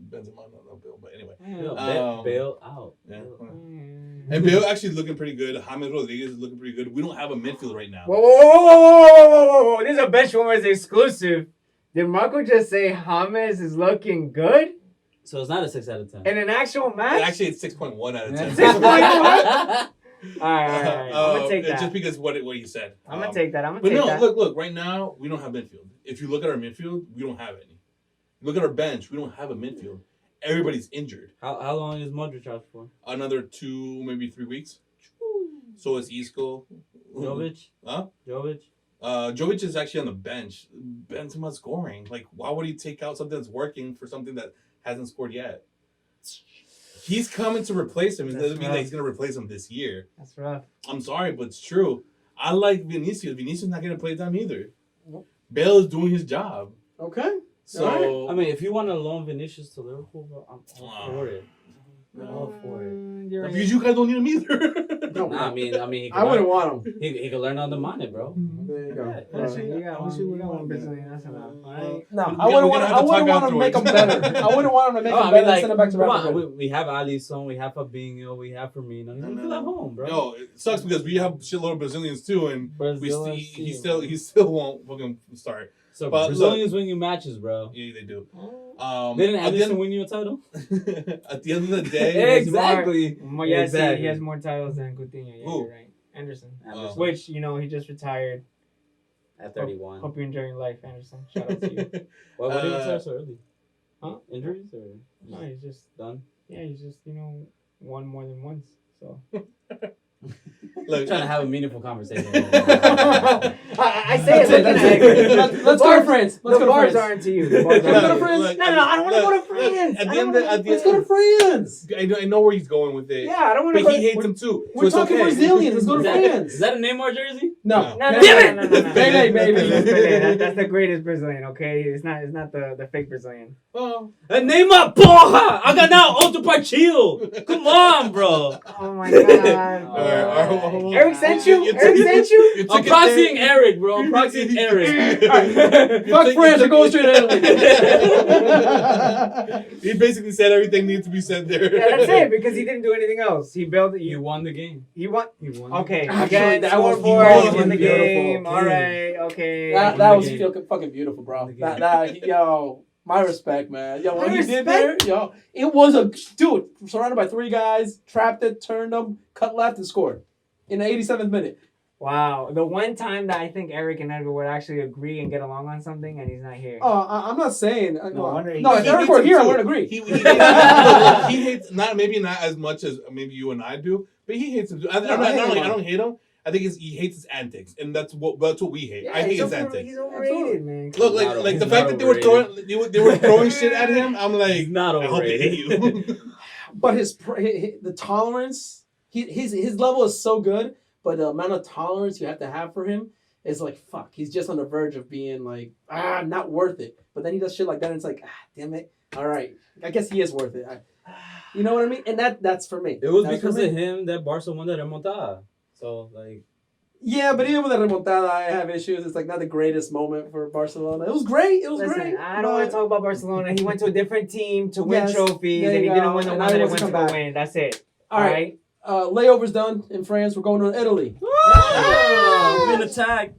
Benzema, not Bill, but anyway. Yo, bail out. Yeah. Mm. And Bale actually is looking pretty good. James Rodriguez is looking pretty good. We don't have a midfield right now. Whoa. This is a Benchwarmers exclusive. Did Marco just say James is looking good So it's not a 6 out of 10. in an actual match? Actually, it's 6.1 out of 10. 6.1? All right. I'm gonna take It's that. just because what he said. I'm gonna take that. But no, look. Right now, we don't have midfield. If you look at our midfield, we don't have any. Look at our bench. We don't have a midfield. Everybody's injured. How long is Modric out for? Another 2, maybe 3 weeks. So is Isco. Jovic? Huh? Jovic? Jovic is actually on the bench. Benzema's scoring. Like, why would he take out something that's working for something that hasn't scored yet? He's coming to replace him. It That's doesn't mean that rough. he's going to replace him this year. That's rough. I'm sorry, but it's true. I like Vinicius. Vinicius not going to play time either. Nope. Bale is doing his job. Okay. So, I mean, if you want to loan Vinicius to Liverpool, bro, I'm all for it. I'm all for it. because you guys don't need him either. No, Nah, I mean, he I wouldn't want him. he can learn on the money, bro. There you go. Yeah, Listen, Right. you got one Brazilian. That's enough. All right. No, We're I wouldn't gonna want. have I to wouldn't talk want to make him afterwards. better. I wouldn't want him to make No, him I better mean, and send him back to come Real on, Madrid. we have Alisson, we have Fabinho, we have Firmino. You feel at home, bro. No, it sucks because we have a shitload of Brazilians too, and Brazil he FC. still won't fucking start. So but Brazilians win you matches, bro. Yeah, they do. Didn't at the Alisson end- win you a title? At the end of the day, Exactly. More, yeah, Exactly. see, he has more titles than Coutinho. Yeah, Who? you're right. Anderson. Oh. Which, he just retired. at 31. Hope you're enjoying life, Anderson. Shout out to you. Why did he retire so early? Huh? Injuries or No, he's just done? yeah, he's just won more than once. So I'm trying to have a meaningful conversation. I say it. Let's go to France. Let's The go to bars France. aren't to you. The bars Let's go to aren't to you. France. No, I don't want to go to France. At I the don't end, wanna at the Let's go to France. I know where he's going with it. Yeah, I don't want to But go. he hates him too. So We're it's talking okay. Brazilians. Let's go to Is France. that a Neymar jersey? No. No, Damn it! no. Baby, baby. That's Brazilian. That's the greatest Brazilian. Okay, it's not the fake Brazilian. Well, Neymar, porra! I got now outro partiu! Come on, bro! Oh my god. Alright, Eric sent you. Eric sent you. I'm proxying Eric, bro. I'm proxying Eric. Fuck France. We're going straight to Italy. He basically said everything needs to be said there. Yeah, that's it because he didn't do anything else. He built it. You won the game. He won. You won. Okay, Actually, again, that was scoreboard. He fucking won the beautiful. game. All right. Okay. That was Again. fucking beautiful, bro. Again. Yo, my respect, man. Yo, what My he did there, yo, it was a dude surrounded by 3 guys, trapped it, turned them, cut left, and scored in the 87th minute. Wow. The one time that I think Eric and Edgar would actually agree and get along on something, and he's not here. Oh, I'm not saying. No, wonder he- if He Eric hates were him here, I too. wouldn't agree. He hates maybe not as much as maybe you and I do, but he hates him. I don't hate him. I think he hates his antics, and that's what we hate. I hate his antics. He's overrated, man. Look, like the fact that they were throwing shit at him, I'm like, He's not I hope they hate overrated. you. But the tolerance, his level is so good, but the amount of tolerance you have to have for him is like, fuck. He's just on the verge of being like, not worth it. But then he does shit like that, and it's like, damn it. All right, I guess he is worth it. You know what I mean? And that's for me. It was That's because for me. of him that Barca won the remontada. So, like... Yeah, but even with the remontada, I have issues. It's like not the greatest moment for Barcelona. It was great. It was Listen, great. I don't want to talk about Barcelona. He went to a different team to win Yes, trophies, there and he you didn't go. win the And one now that he he wants went to to come go back. win. That's it. All right. Layover's done in France. We're going to Italy. We've been attacked.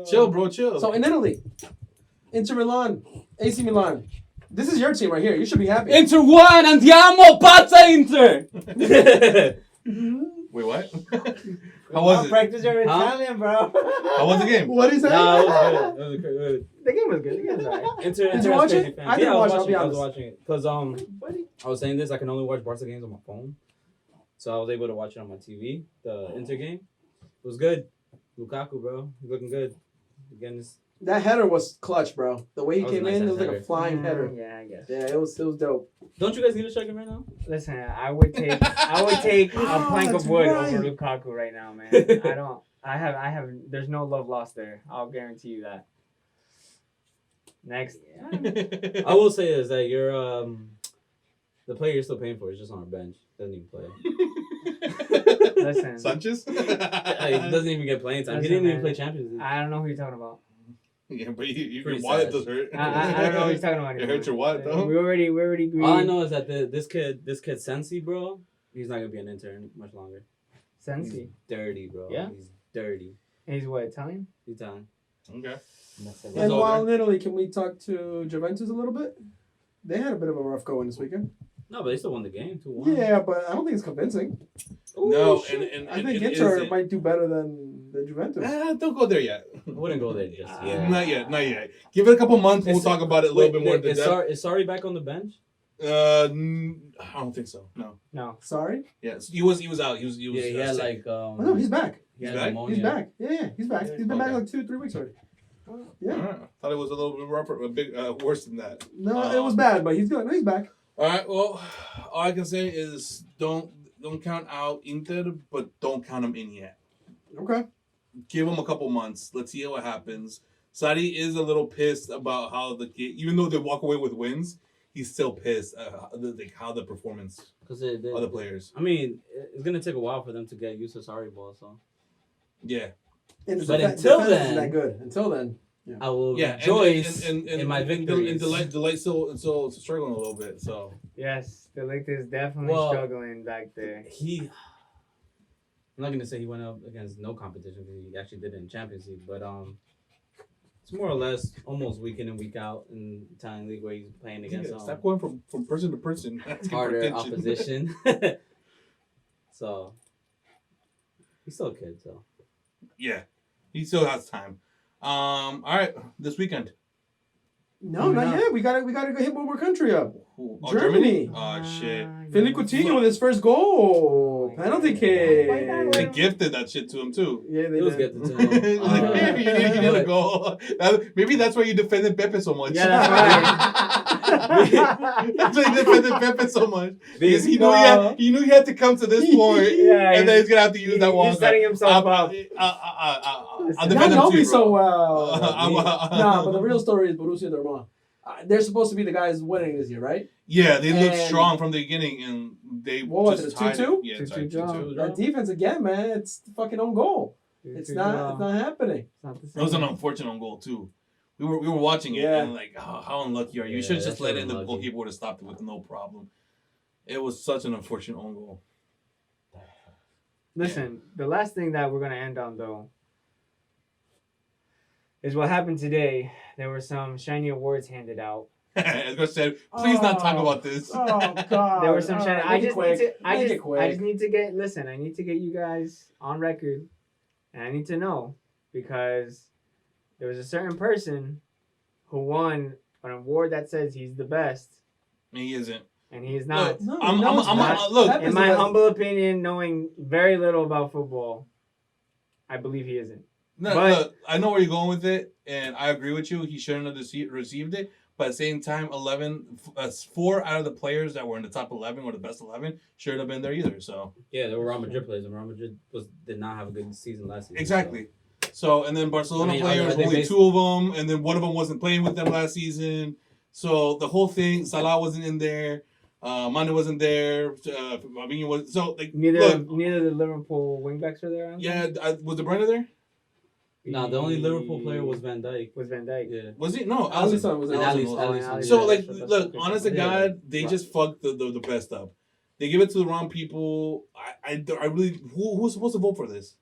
Chill, bro, chill. So in Italy, Inter Milan, AC Milan. This is your team right here. You should be happy. Inter one, andiamo, pazza Inter! Wait, what? How was it? Practice your Huh? Italian, bro. How was the game? What is that? No, it was good. It was good. The game was good. The game was alright. Inter Did you watch crazy it? fans. I didn't watch it, I'll be I was honest. watching it. Because I was saying this, I can only watch Barca games on my phone. So I was able to watch it on my TV, the Inter game. It was good. Lukaku, bro. He's looking good. Again, this That header was clutch, bro. The way he That was a came nice in, it ass was like a header. flying header. Yeah, I guess. Yeah, it was dope. Don't you guys need a striker right now? Listen, I would take a plank that's of wood right. over Lukaku right now, man. I have. There's no love lost there. I'll guarantee you that. Next. I will say is that you're the player you're still paying for is just on our bench. Doesn't even play. Listen. Sanchez? He doesn't even get playing time. He Listen, didn't even man. play Champions League. I don't know who you're talking about. Yeah, but your Pretty wallet sad. does hurt. I don't know what he's talking about It anymore. hurts your wallet, though. We already agreed. All I know is that this kid Sensi, bro, he's not gonna be an intern much longer. Sensi. Dirty, bro. Yeah? He's dirty. He's what, Italian? He's done. Okay. And all while in Italy, can we talk to Juventus a little bit? They had a bit of a rough going this weekend. No, but they still won the game 2-1. Yeah, but I don't think it's convincing. No, shit. and I think it Inter isn't. might do better than Juventus. Don't go there yet. I wouldn't go there just yet. Not yet. Give it a couple months. We'll Is- talk about it a little bit more. Is Sarri back on the bench? I don't think so. No. No. Sorry? Yes, he was out. He was. Yeah, he had sick. like Oh, no, he's back. he had He's back? pneumonia. He's back. Yeah, he's back. He's been back Okay. like 2-3 weeks already. Yeah. Alright. Thought it was a little bit rougher, a big worse than that. No, it was bad, but he's good. No, he's back. All right. Well, all I can say is don't count out Inter, but don't count them in yet. Okay. Give them a couple months. Let's see what happens. Sadi is a little pissed about how even though they walk away with wins, he's still pissed at how the performance Because of the players. I mean, it's gonna take a while for them to get used to Sarri ball. So Yeah. And But the until defense then- isn't that good. Until then. I will Yeah. rejoice and in my victory. And Delight still struggling a little bit. So Yes, the Lick is definitely Well, struggling back there. I'm not gonna say he went up against no competition because he actually did it in Champions League, but it's more or less almost week in and week out in Italian league where he's playing against stop going from person to person. Asking for harder attention. opposition. So he's still a kid. So Yeah, he still has time. All right, this weekend. No, not yet. We gotta go hit one more country up. Oh, Germany. Oh shit! Philly Coutinho with his first goal. Penalty kick. They gifted that shit to him too. Yeah, they it was did. good to him. Like, hey, he did a goal. Maybe that's why you defended Pepe so much. Yeah, that's right. That's why he defended Pepe so much. Because he knew No. he knew he had to come to this point, Yeah, and then he's gonna have to use that one. He's setting himself up. I'll Y'all defend him know too, me bro. so well. Nah, Nah, but the real story is Borussia Dortmund. They're supposed to be the guys winning this year, right? Yeah, they looked And- strong from the beginning, and they What was just it, tied 2-2? Yeah, 2-2 it's like draw. 2-2. That defense again, man. It's the fucking own goal. It's not happening. It's not the It was same. an unfortunate goal too. We were watching it Yeah. and like, oh, how unlucky are you? You Yeah, should have just that's let really it. The unlucky. goalkeeper would have stopped it with no problem. It was such an unfortunate own goal. Listen, the last thing that we're gonna end on though is what happened today. There were some shiny awards handed out. Edgar said, "Please not talk about this." Oh God! There were some shiny. I just need to. I Make it just quick. need to get. Listen, I need to get you guys on record, and I need to know because there was a certain person who won an award that says he's the best, He isn't. and he is not. No, I'm no, it's not. look. Pep In is my the best. humble opinion, knowing very little about football, I believe he isn't. No, But- look, I know where you're going with it, and I agree with you. He shouldn't have received it. But at the same time, 4 out of the players that were in the top 11 or the best 11 shouldn't have been there either. So Yeah, there were Real Madrid players, and Real Madrid did not have a good season last season. exactly. So and then Barcelona I mean, players, I think only they- 2 of them, and then one of them wasn't playing with them last season. So the whole thing, Salah wasn't in there, Mane wasn't there, Fabinho was. So like, Neither look, neither the Liverpool wingbacks were there. yeah, was De Bruyne there? No, the only Liverpool player was Van Dijk. Was Van Dijk. Yeah. Was he? No, Alisson was And in Alisson. Alisson. So Yeah, like, that's look, okay. honest to Yeah. God, they just fucked the best up. They give it to the wrong people. I really who's supposed to vote for this?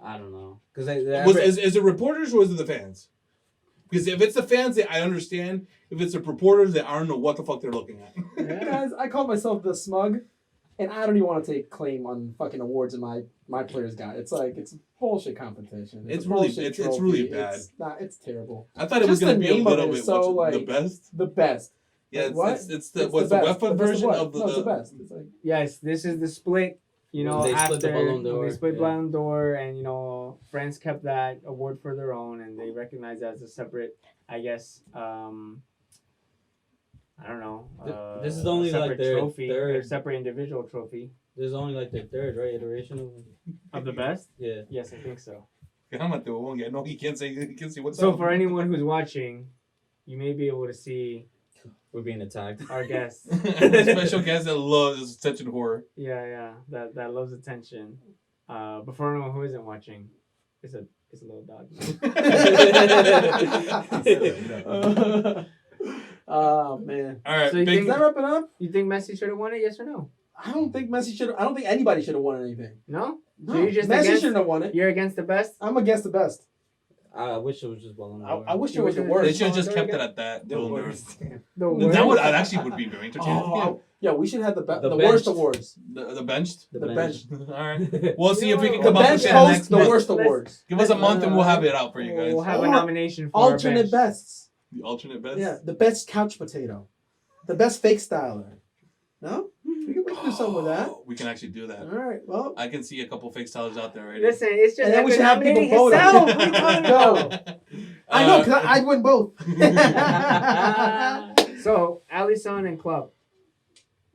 I don't know. Because Is it reporters or is it the fans? Because if it's the fans, I understand. If it's the reporters, I don't know what the fuck they're looking at. Guys, I call myself the smug, and I don't even want to take claim on fucking awards in my players guide. It's like it's a bullshit competition. It's a really- bullshit it's trophy. really bad. It's terrible. I thought it was Just gonna the be a name of little it bit is so, what's the like, best. The best. Yeah, Like, what? it's the It's what's the best. UEFA The best version what? of the. No, it's the best. It's like Yes, this is the split. You know, When they after split the Ballon when d'Or, they split yeah. Ballon d'Or, and you know, France kept that award for their own, and they recognized it as a separate, I guess. I don't know. This is only, a like, separate their trophy, third- or separate individual trophy there's only like the third, right, iteration of the best. Yeah. Yes, I think so. No, he can't say what's So up. for anyone who's watching, you may be able to see We're being attacked. our guest. Special guest that loves attention horror. Yeah, that loves attention. But for anyone who isn't watching, it's a little dog. oh man. All right, So you big Does that wrap it up? You think Messi should have won it? Yes or no? I don't think Messi should. I don't think anybody should have won anything. No. No, So you're just Messi against- shouldn't have won it. You're against the best. I'm against the best. I wish it was just Ballon d'Or. I wish it You was the wish it They worst. should have just Ballon kept d'Or it at that. The Ballon d'Or. worst. The That worst. would actually would be very entertaining. Oh, yeah, we should have the The worst benched. awards. The benched. The bench. All right. We'll see if we can Yo, The come up with bench that hosts next the month. worst Let's- awards. Give us a month and we'll have it out for you guys. We'll have a Or nomination for our Alternate bench. bests. The alternate best. Yeah, the best couch potato, the best fake styler. No, we can do something with that. We can actually do that. All right, well, I can see a couple fake stylers out there already. Listen, it's just And then we Edgar should have people nominating vote on himself. it. What are you talking Go. about? I know because I'd win both. So, Alisson and Club.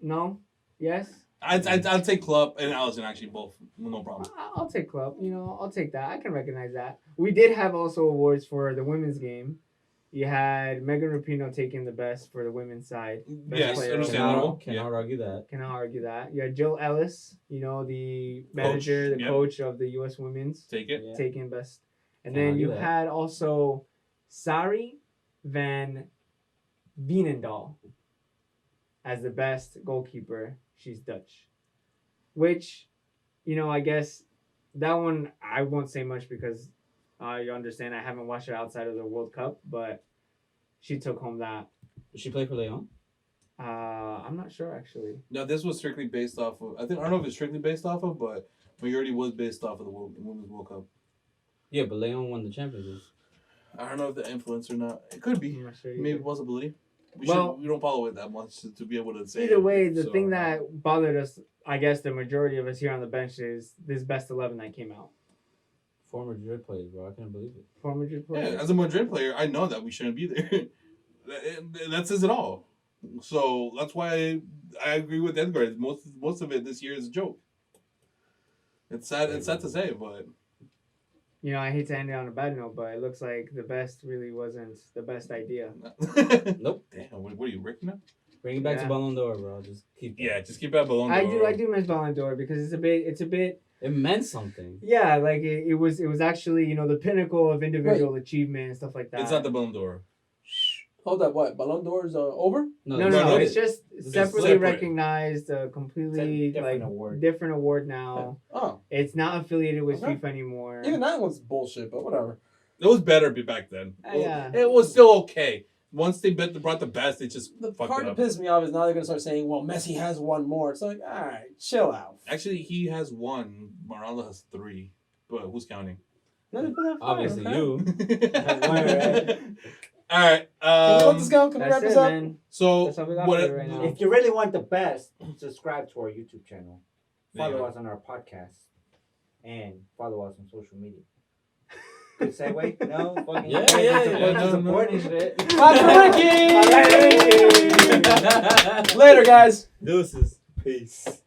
No? Yes? I'd take Club and Allison actually both. No problem. I'll take Club. You know, I'll take that. I can recognize that. We did have also awards for the women's game. You had Megan Rapinoe taking the best for the women's side. Best Yes, player understandable. Cannot argue that. Cannot argue that. You had Jill Ellis, you know, the manager, the yep. coach of the U.S. women's, Take it. Yeah. taking best. And Can't then argue you that. had also Sari van Veenendaal as the best goalkeeper. She's Dutch. Which, you know, I guess that one I won't say much because you understand I haven't watched her outside of the World Cup, but she took home that. Did she play for Leon? I'm not sure actually. Now, this was strictly based off of. I don't know if it's strictly based off of, but majority was based off of the Women's World Cup. Yeah, but Leon won the Champions League. I don't know if the influence or not. It could be. I'm not sure Maybe either. possibility. We don't follow it that much to be able to say. Either way, the so. thing that bothered us, I guess the majority of us here on the bench, is this best 11 that came out. Former Madrid players, bro. I can't believe it. Former Madrid players. Yeah, as a Madrid player, I know that we shouldn't be there. That says it all. So that's why I agree with Edgar. Most of it this year is a joke. It's sad. It's sad to say, but You know, I hate to end it on a bad note, but it looks like the best really wasn't the best idea. Nope. Damn, what are you, Rick now? Bring it back Yeah. to Ballon d'Or, bro. Just keep. Yeah, just keep that Ballon I d'Or. do miss Ballon d'Or because it's a bit. It meant something. Yeah, like it was actually, you know, the pinnacle of individual achievement and stuff like that. It's not the Ballon d'Or. Hold up, what? Ballon d'Or is over? No, it's just separately separate. recognized, completely It's a different like award. different award now. Oh, It's not affiliated with Okay. FIFA anymore. even that one's bullshit, but whatever. It was better back then. Yeah. It was still okay. Once they brought the best, they just The fucked part it that up. pisses me off is now they're gonna start saying, "Well, Messi has one more." It's like, all right, chill out. Actually, he has one. Ronaldo has 3. But who's counting? No, they put that fire, Obviously, okay? you. All right. Can we let this go? Can we That's wrap this it, up? man. So That's all we got what? for you right now. If you really want the best, subscribe to our YouTube channel. There you Follow go. us on our podcast. And follow us on social media. Good segue? No? Fucking Yeah, crazy yeah, support- yeah. No, support no. and shit. Clap for Ricky! Later, guys. Deuces. Peace.